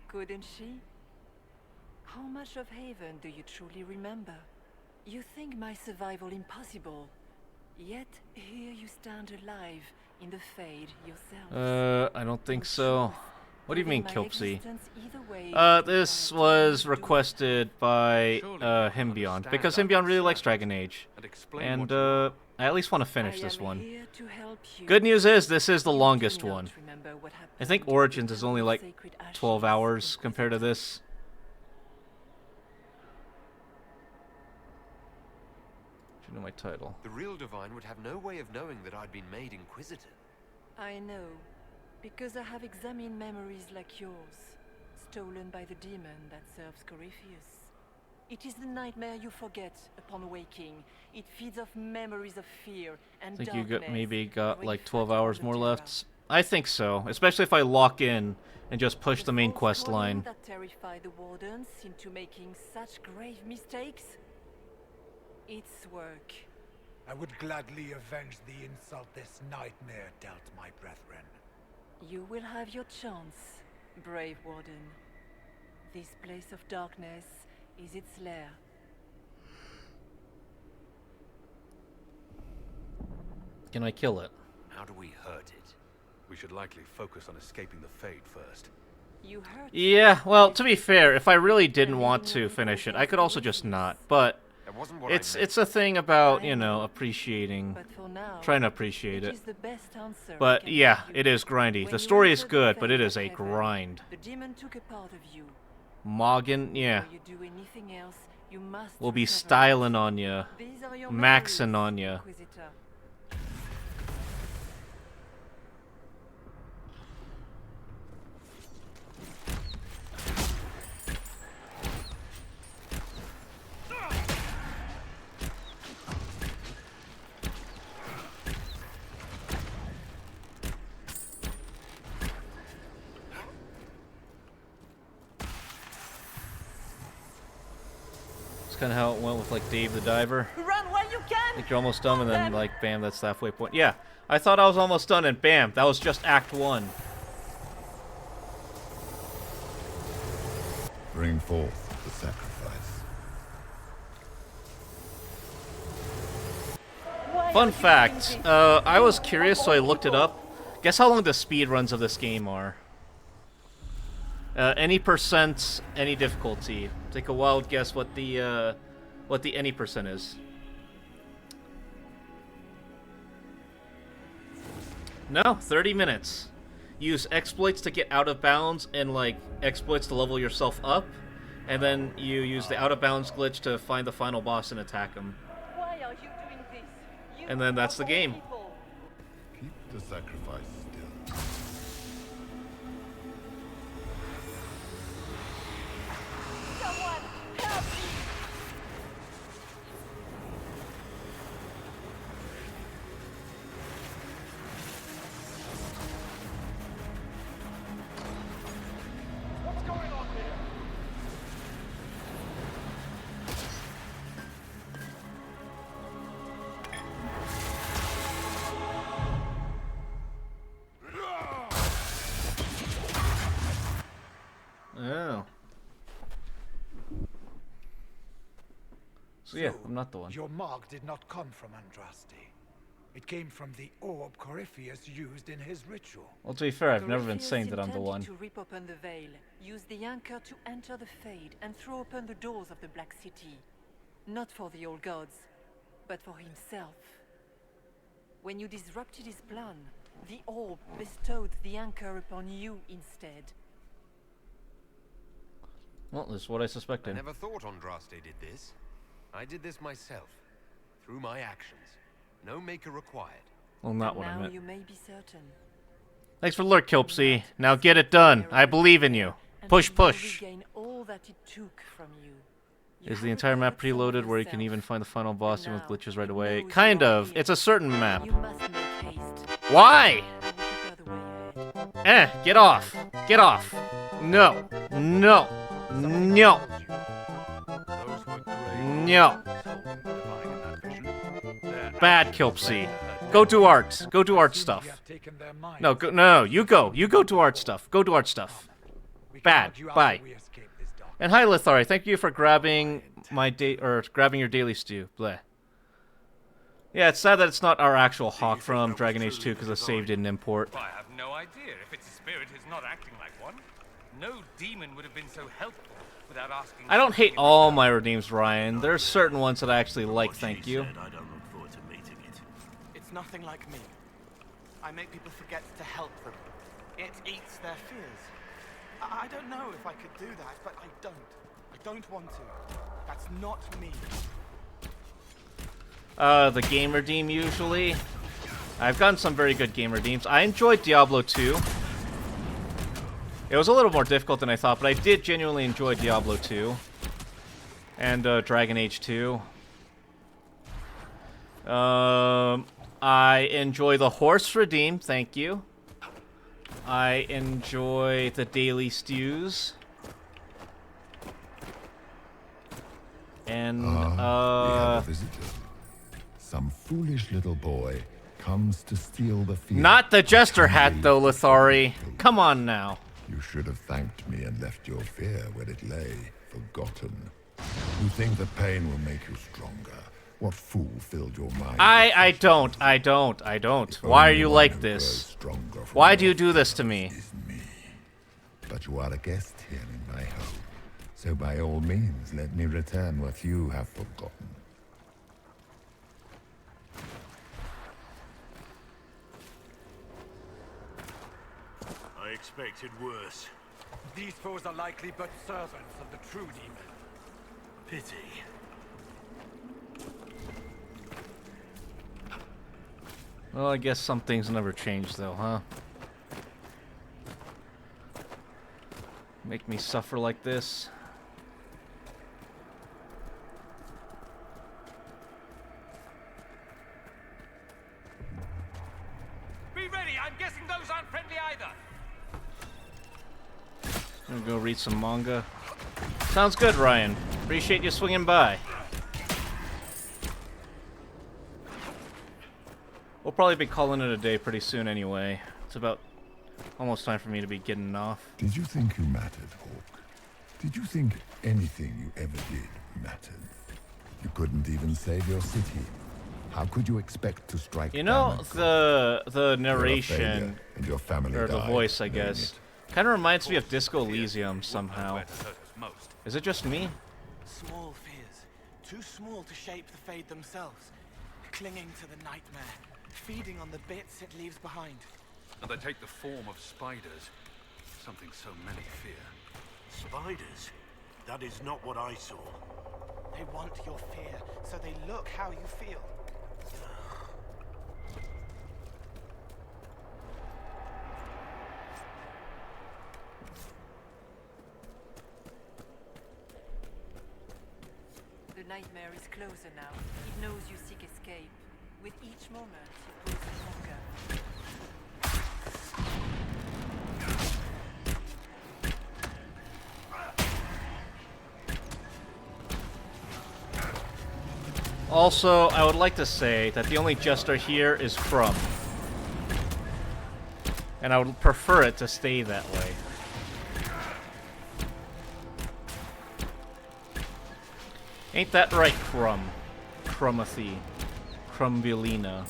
Couldn't she? How much of Haven do you truly remember? You think my survival impossible, yet here you stand alive in the Fade yourself. I don't think so. What do you mean, Kilpsy? Way, This was requested by Hymbion, because Hymbion really likes Dragon Age. And, I at least want to finish this one. Good news is, this is the longest one. I think Origins is only like 12 hours compared to this. Do you know my title? The real Divine would have no way of knowing that I'd been made Inquisitor. I know, because I have examined memories like yours, stolen by the demon that serves Corypheus. It is the nightmare you forget upon waking. It feeds off memories of fear and I think you darkness. maybe got when like you 12 fight hours upon more the left. I think so, especially if I lock in and just push the main false quest warning line. that terrify the wardens into making such grave mistakes? It's work. I would gladly avenge the insult this nightmare dealt my brethren. You will have your chance, brave warden. This place of darkness is its lair. Can I kill it? How do we hurt it? We should likely focus on escaping the Fade first. You hurt Yeah, well, to be fair, if I really didn't want to finish it, I could also just not. But That wasn't what it's I meant. it's a thing about, you know, appreciating, but for now, trying to appreciate it it. is the best answer I But can yeah, give you. it is grindy. When The you story is entered the good, but it Fade is of a Heaven, grind. The demon took a part of you. Morgan, yeah, Before you do anything else, you must will be recover it. styling on ya, These are your maxing memories, on ya. Inquisitor. It's kind of how it went with like Dave the Diver. Run while you can! Like you're almost done, and then like bam, that's the halfway point. Yeah, I thought I was almost done, and bam, that was just Act 1. Bring forth the sacrifice. Fun fact, I was curious, so I looked it up. Guess how long the speed runs of this game are? Any percent, any difficulty. Take a wild guess what the any percent is. No, 30 minutes. Use exploits to get out of bounds and like exploits to level yourself up, and then you use the out of bounds glitch to find the final boss and attack him. Why are you doing this? You And then that's the of all game. people. Keep the sacrifice still. Someone help me! What's going on here? Oh. So yeah, I'm not the one. Your mark did not come from Andraste. It came from the orb Corypheus used in his ritual. Well, to be fair, I've never been Corypheus saying that I'm the intended one. to rip open the veil, use the anchor to enter the Fade, and throw open the doors of the Black City. Not for the old gods, but for himself. When you disrupted his plan, the orb bestowed the anchor upon you instead. Well, this is what I I suspected. never thought Andraste did this. I did this myself, through my actions. No maker required. Well, not what I Now meant. you may be certain. Thanks for the lurk, Kilpsy. Now get it done. I believe in you. And Push, you will push. regain all that it took from you. You Is the have entire map recovered some of preloaded where you can yourself. even find the final boss even with Now, glitches right it away? knows Kind you are of. here. It's a certain map. You must make haste. Why? I will prepare the way ahead. Get off. Get off. No. No. No. Those were great. No. Divine in that vision. They're Bad, Kilpsy. Go do art. Go do art Assume stuff. we have taken their minds. No, go, no, you go. You go do art stuff. Go do art stuff. We can Bad. argue Bye. after we escape this dark. And hi, Lithari. Thank you for grabbing my grabbing your daily stew. Bleh. Yeah, it's sad that it's not our actual Hawk from Dragon Age 2 because the save didn't import. I have no idea. If it's a spirit who's not acting like one, no demon would have been so helpful without asking. I don't hate all my redeems, Ryan. There's certain ones that I actually like, thank you. I don't look forward to meeting it. It's nothing like me. I make people forget to help them. It eats their fears. I don't know if I could do that, but I don't. I don't want to. That's not me. the game redeem usually. I've gotten some very good game redeems. I enjoyed Diablo 2. It was a little more difficult than I thought, but I did genuinely enjoy Diablo 2. And Dragon Age 2. I enjoy the horse redeem, thank you. I enjoy the daily stews. And, we have a visitor. Some foolish little boy comes to steal the field. Not the jester hat, though, Lithari. Come on now. You should have thanked me and left your fear where it lay, forgotten. You think the pain will make you stronger. What fool filled your mind? I don't. Why are you like this? Why do you do this to me? But you are a guest here in my home. So by all means, let me return what you have forgotten. I expected worse. These foes are likely but servants of the true demon. Pity. Well, I guess some things never change, though, huh? Make me suffer like this. Be ready! I'm guessing those aren't friendly either! I'm gonna go read some manga. Sounds good, Ryan. Appreciate you swinging by. We'll probably be calling it a day pretty soon anyway. It's about almost time for me to be getting off. Did you think you mattered, Hawk? Did you think anything you ever did mattered? You couldn't even save your city. How could you expect to strike? You know, the narration, and your family or the died, voice, I name guess, it. kind of reminds me of Disco Elysium somehow. Is it just me? Small fears, too small to shape the Fade themselves, clinging to the nightmare, feeding on the bits it leaves behind. And they take the form of spiders, something so many fear. Spiders? That is not what I saw. They want your fear, so they look how you feel. The nightmare is closer now. It knows you seek escape. With each moment, it grows stronger. Also, I would like to say that the only jester here is Crumb. And I would prefer it to stay that way. Ain't that right, Crumb? Crummathy. Crumbulina.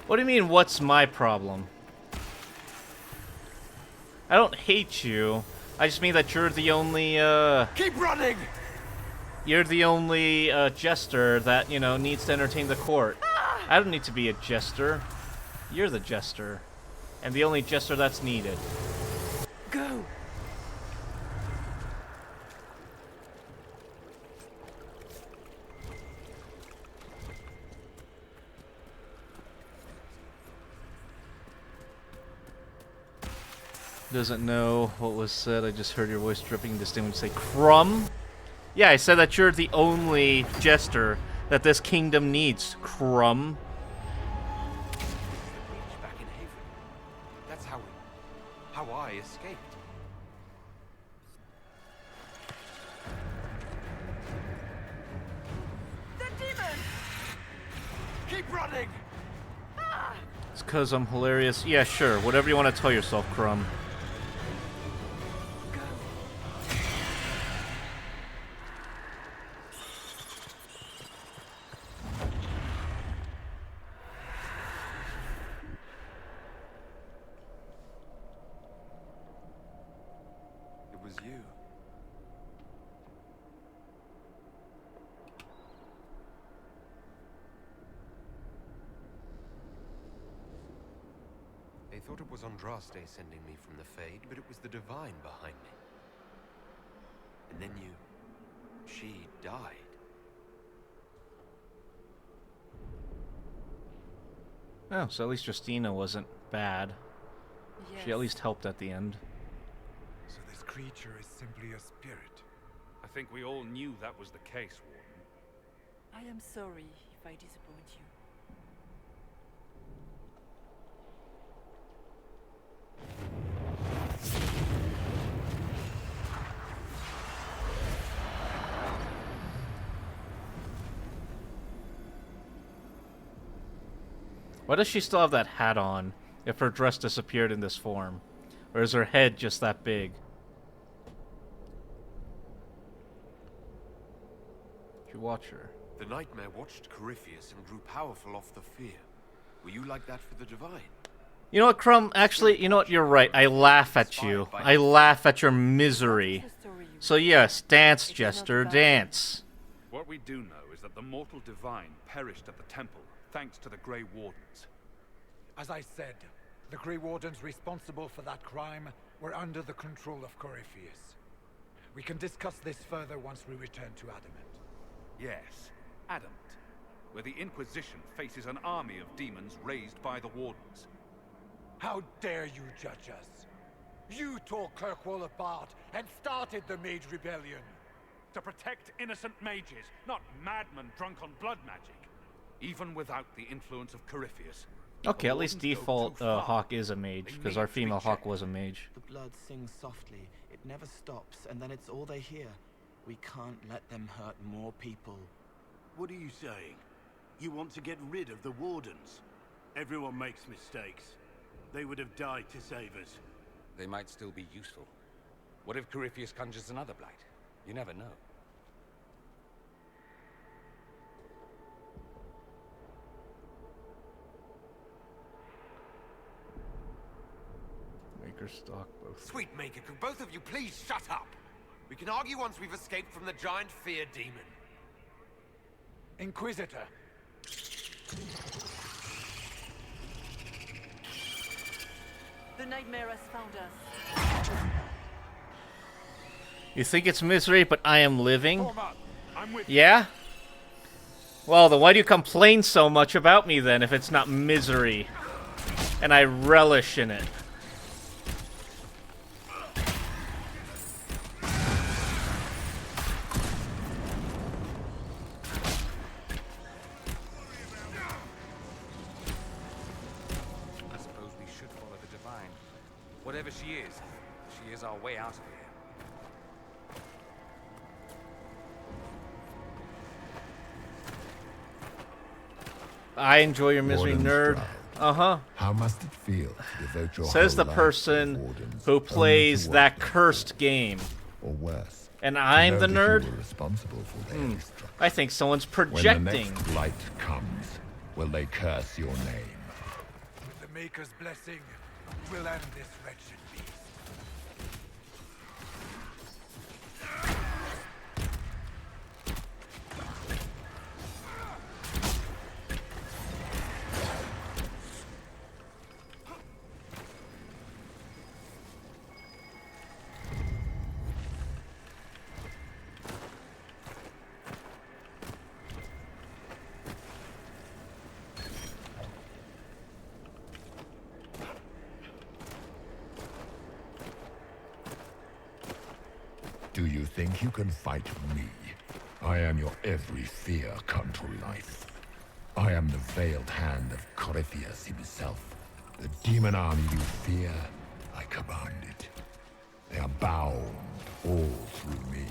What do you mean, what's my problem? I don't hate you. I just mean that you're the only, Keep running! You're the only, jester that, you know, needs to entertain the court. I don't need to be a jester. You're the jester. And the only jester that's needed. Go! Doesn't know what was said. I just heard your voice dripping distinct when you say Crumb. Yeah, I said that you're the only jester that this kingdom needs, Crumb. Back in Haven. That's how I escaped. The demon! Keep running! It's 'cause I'm hilarious. Yeah, sure. Whatever you want to tell yourself, Crumb. It was you. thought it was Andraste sending me from the Fade, but it was the Divine behind me. And then she died. Oh, so at least Justina wasn't bad. Yes. She at least helped at the end. So this creature is simply a spirit. I think we all knew that was the case, Warden. I am sorry if I disappoint you. Why does she still have that hat on if her dress disappeared in this form? Or is her head just that big? You watch her. The Nightmare watched Corypheus and grew powerful off the fear. Were you like that for the Divine? You know what, Crumb? Actually, you know what? You're right. I laugh at you. I laugh at your misery. So yes, dance, Jester, dance. What we do know is that the mortal Divine perished at the temple, thanks to the Grey Wardens. As I said, the Grey Wardens responsible for that crime were under the control of Corypheus. We can discuss this further once we return to Adamant. Yes, Adamant, where the Inquisition faces an army of demons raised by the Wardens. How dare you judge us? You tore Kirkwall apart and started the Mage Rebellion. To protect innocent mages, not madmen drunk on blood magic. Even without the influence of Corypheus. Okay, at least default Hawk is a mage, because our female Hawk was a mage. The blood sings softly. It never stops, and then it's all they hear. We can't let them hurt more people. What are you saying? You want to get rid of the Wardens? Everyone makes mistakes. They would have died to save us. They might still be useful. What if Corypheus conjures another blight? You never know. Maker stock both. Sweet Maker, could both of you please shut up? We can argue once we've escaped from the giant fear demon. Inquisitor. The Nightmare has found us. You think it's misery, but I am living? I'm with Yeah? Well, then why do you complain so much about me then if it's not misery? And I relish in it. I suppose we should follow the Divine. Whatever she is our way out of here. I enjoy your misery, Warden's nerd. Shroud. Uh-huh. How must it feel to devote your Says the whole life to person Wardens who only to plays watch that them cursed fall? game. Or worse, And to I'm know the that you nerd? were responsible for their destruction. I think someone's When projecting. the next blight comes, will they curse your name? With the Maker's blessing, we'll end this wretched beast. Do you think you can fight me? I am your every fear come to life. I am the veiled hand of Corypheus himself. The demon army you fear, I command it. They are bound all through me.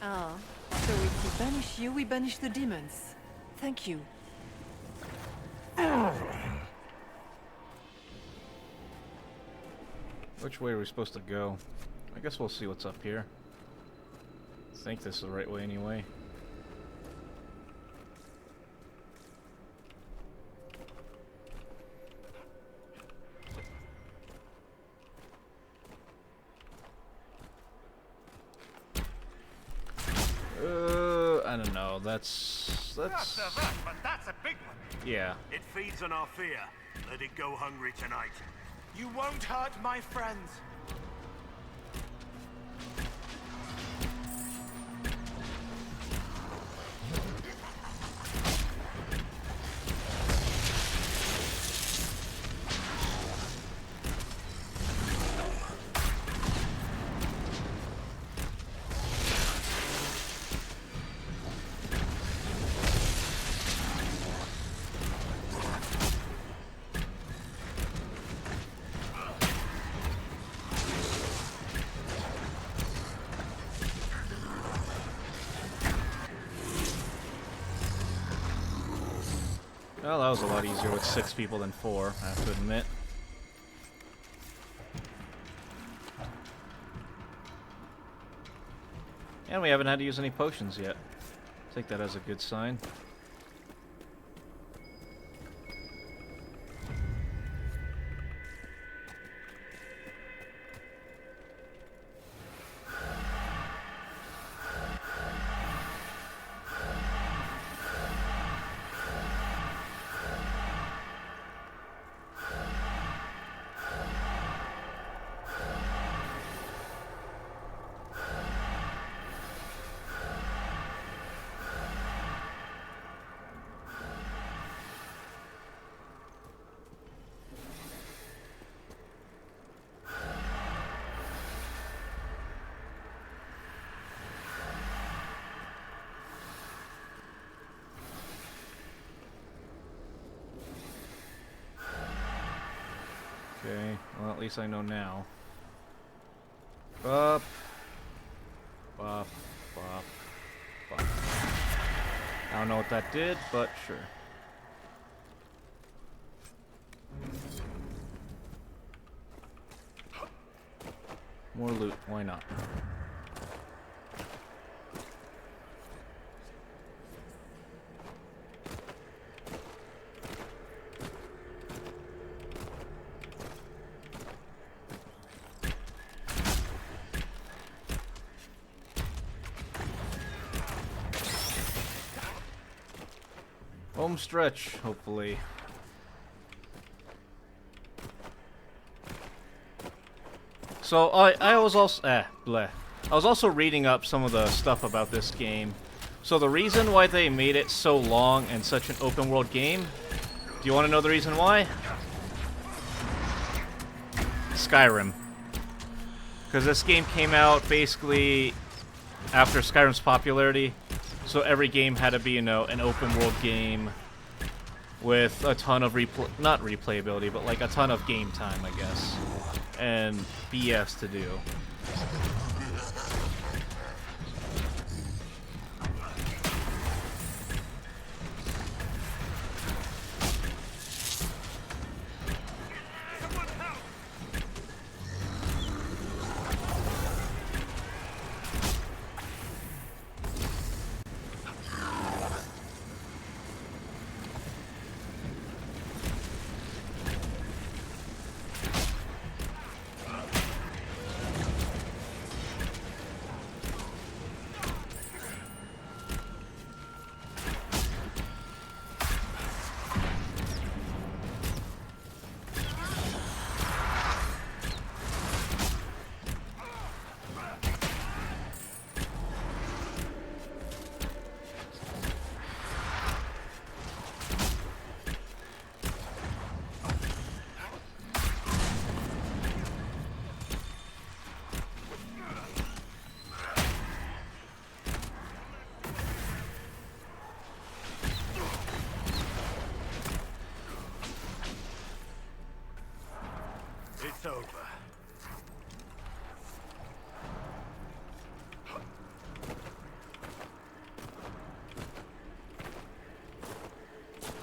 Ah, so if we banish you, we banish the demons. Thank you. Which way are we supposed to go? I guess we'll see what's up here. I think this is the right way anyway. I don't know. That's But that's a big one. yeah. It feeds on our fear. Let it go hungry tonight. You won't hurt my friends. Well, that was a lot easier with 6 people than 4, I have to admit. And we haven't had to use any potions yet. Take that as a good sign. Okay, well at least I know now. Buff. Buff. Buff. Buff. I don't know what that did, but sure. More loot, why not? Home stretch, hopefully. So I was also bleh. I was also reading up some of the stuff about this game. So the reason why they made it so long and such an open world game, do you want to know the reason why? Skyrim. Because this game came out basically after Skyrim's popularity. So every game had to be, you know, an open world game with a ton of not replayability, but like a ton of game time, I guess, and BS to do. It's over.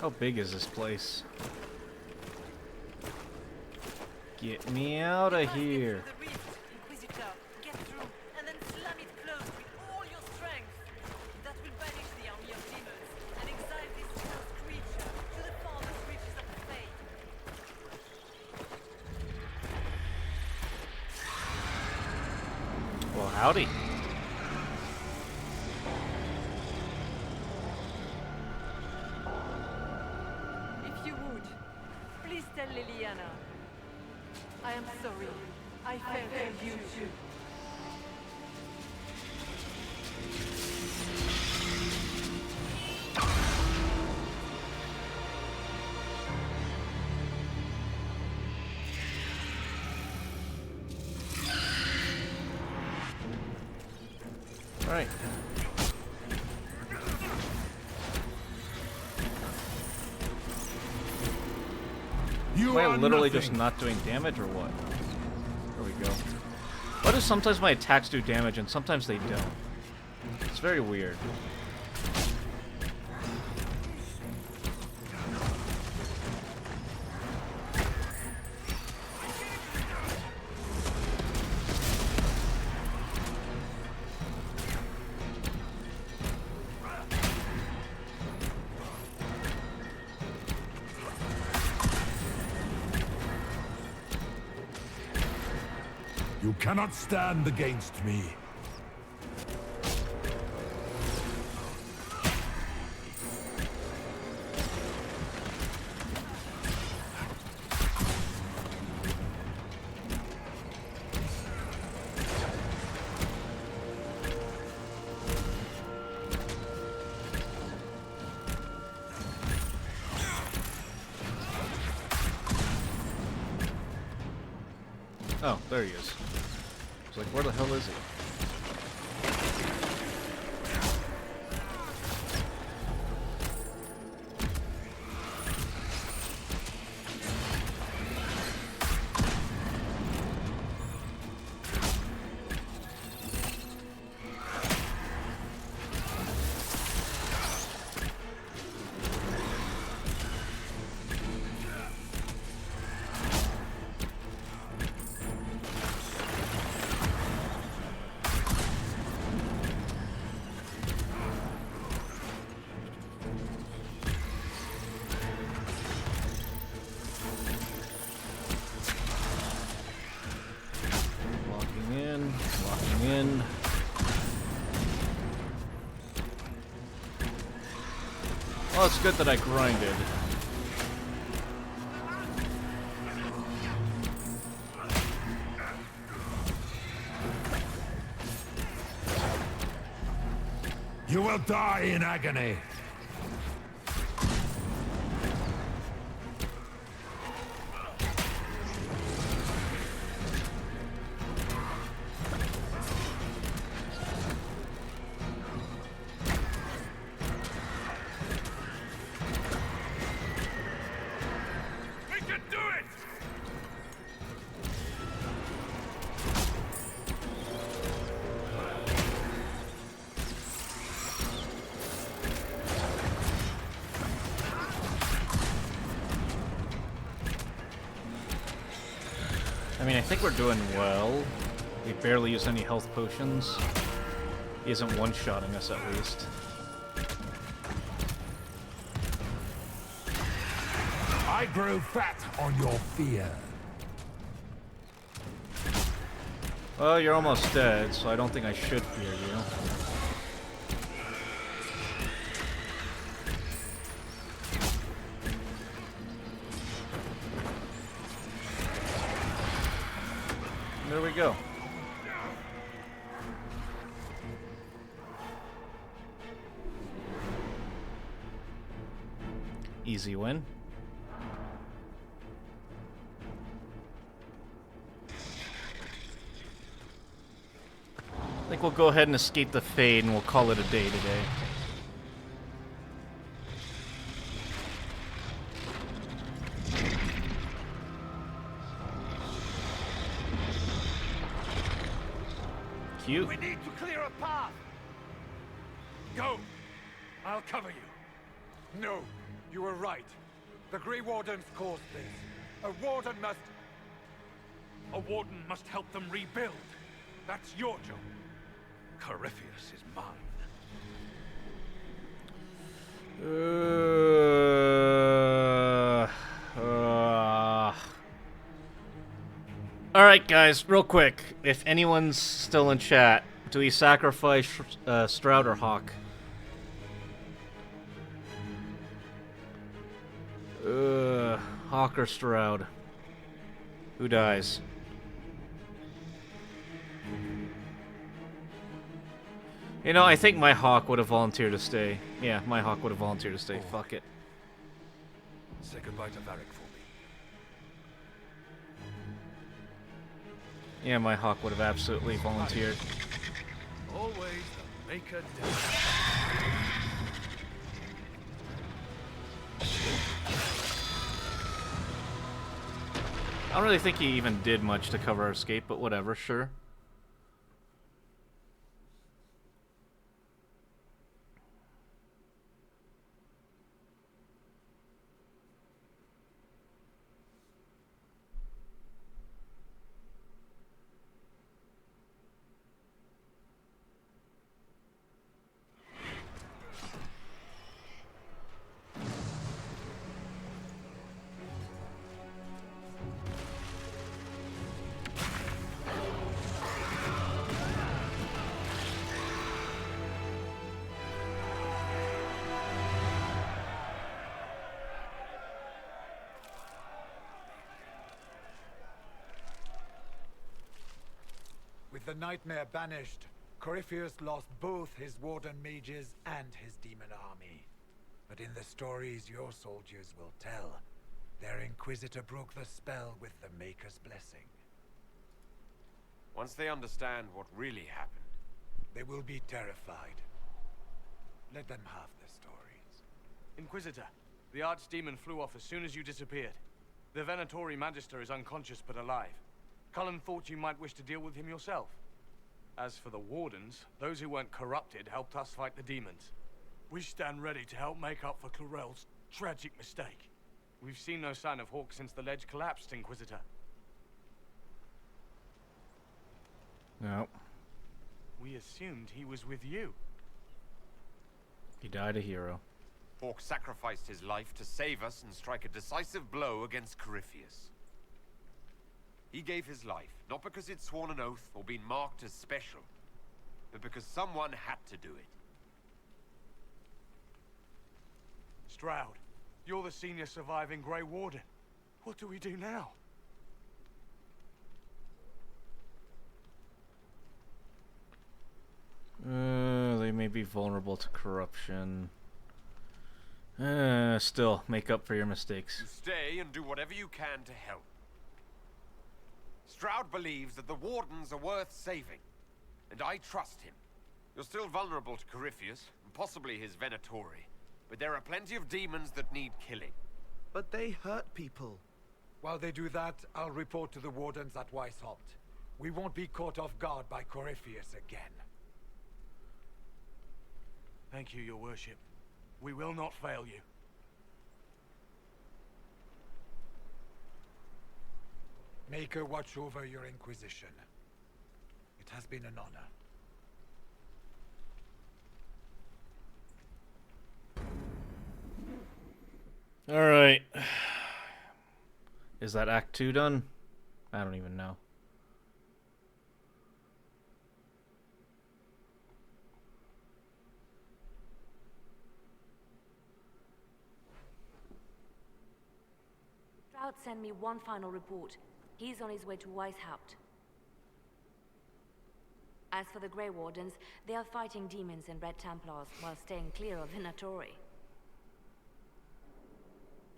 How big is this place? Get me out of here. Inquisitor, get through, and then slam it closed with all your strength. That will banish the army of demons and exile this cursed creature to the farthest reaches of the fate. Well, howdy. If you would, please tell Liliana. I am sorry. I failed you too. Alright. Am I literally just not doing damage or what? There we go. Why do sometimes my attacks do damage and sometimes they don't? It's very weird. You cannot stand against me. Oh, there he is. I was like, where the hell is he? Locking in. Well, it's good that I grinded. You will die in agony. I mean, I think we're doing well. We barely use any health potions. He isn't one-shotting us, at least. I grow fat on your fear. Well, you're almost dead, so I don't think I should fear you. There we go. Easy win. I think we'll go ahead and escape the Fade and we'll call it a day today. Cute. We need to clear a path. Go. I'll cover you. No, you were right. The Grey Wardens caused this. A warden must... A warden must help them rebuild. That's your job. Corypheus is mine. Alright guys, real quick. If anyone's still in chat, do we sacrifice Stroud or Hawk? Hawk or Stroud? Who dies? You know, I think my hawk would have volunteered to stay. Yeah, my hawk would have volunteered to stay. Fuck it. Say goodbye to Varric for me. Yeah, my hawk would have absolutely volunteered. Always the maker I don't really think he even did much to cover our escape, but whatever, sure. With the nightmare banished, Corypheus lost both his warden mages and his demon army. But in the stories your soldiers will tell, their Inquisitor broke the spell with the Maker's blessing. Once they understand what really happened, they will be terrified. Let them have the stories. Inquisitor, the Archdemon flew off as soon as you disappeared. The Venatori Magister is unconscious but alive. Cullen thought you might wish to deal with him yourself. As for the Wardens, those who weren't corrupted helped us fight the demons. We stand ready to help make up for Clorel's tragic mistake. We've seen no sign of Hawk since the ledge collapsed, Inquisitor. No. We assumed he was with you. He died a hero. Hawk sacrificed his life to save us and strike a decisive blow against Corypheus. He gave his life, not because he'd sworn an oath or been marked as special, but because someone had to do it. Stroud, you're the senior surviving Grey Warden. What do we do now? They may be vulnerable to corruption. Still, make up for your mistakes. You stay and do whatever you can to help. Stroud believes that the Wardens are worth saving, and I trust him. You're still vulnerable to Corypheus, and possibly his Venatori, but there are plenty of demons that need killing. But they hurt people. While they do that, I'll report to the Wardens at Weishaupt. We won't be caught off guard by Corypheus again. Thank you, your worship. We will not fail you. Maker watch over your Inquisition. It has been an honor. Alright. Is that Act 2 done? I don't even know. Stroud sent me one final report. He's on his way to Weishaupt. As for the Grey Wardens, they are fighting demons and Red Templars while staying clear of Venatori.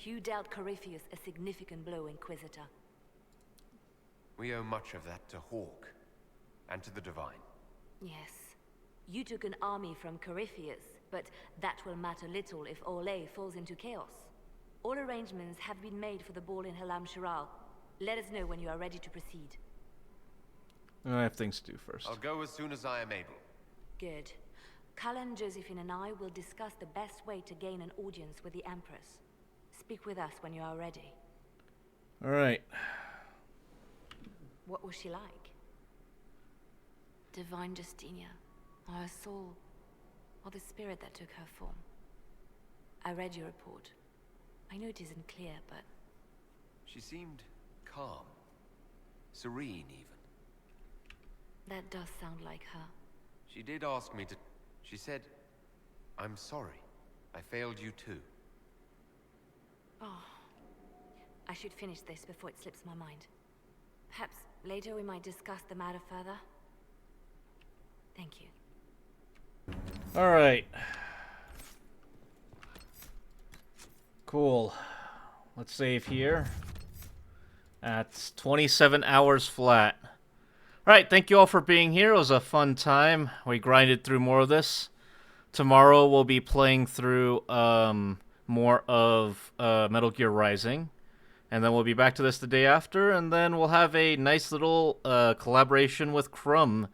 You dealt Corypheus a significant blow, Inquisitor. We owe much of that to Hawk, and to the Divine. Yes. You took an army from Corypheus, but that will matter little if Orlais falls into chaos. All arrangements have been made for the ball in Halam Shiral. Let us know when you are ready to proceed. I have things to do first. I'll go as soon as I am able. Good. Cullen, Josephine and I will discuss the best way to gain an audience with the Empress. Speak with us when you are ready. Alright. What was she like? Divine Justinia, or her soul, or the spirit that took her form? I read your report. I know it isn't clear, but... She seemed calm. Serene, even. That does sound like her. She did ask me to... She said, I'm sorry. I failed you too. Oh. I should finish this before it slips my mind. Perhaps later we might discuss the matter further. Thank you. Alright. Cool. Let's save here. That's 27 hours flat. Alright, thank you all for being here. It was a fun time. We grinded through more of this. Tomorrow we'll be playing through more of Metal Gear Rising. And then we'll be back to this the day after. And then we'll have a nice little collaboration with Crumb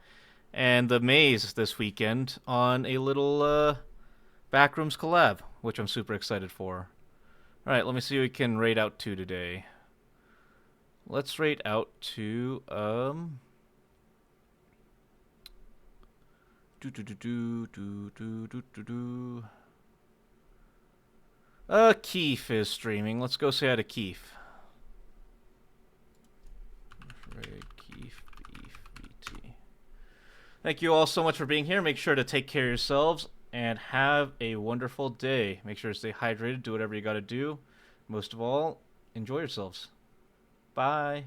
and the Maze this weekend on a little Backrooms collab, which I'm super excited for. Alright, let me see what we can raid out to today. Let's raid out to Keith is streaming. Let's go say hi to Keith. Keith Beef BT. Thank you all so much for being here. Make sure to take care of yourselves and have a wonderful day. Make sure to stay hydrated. Do whatever you got to do. Most of all, enjoy yourselves. Bye.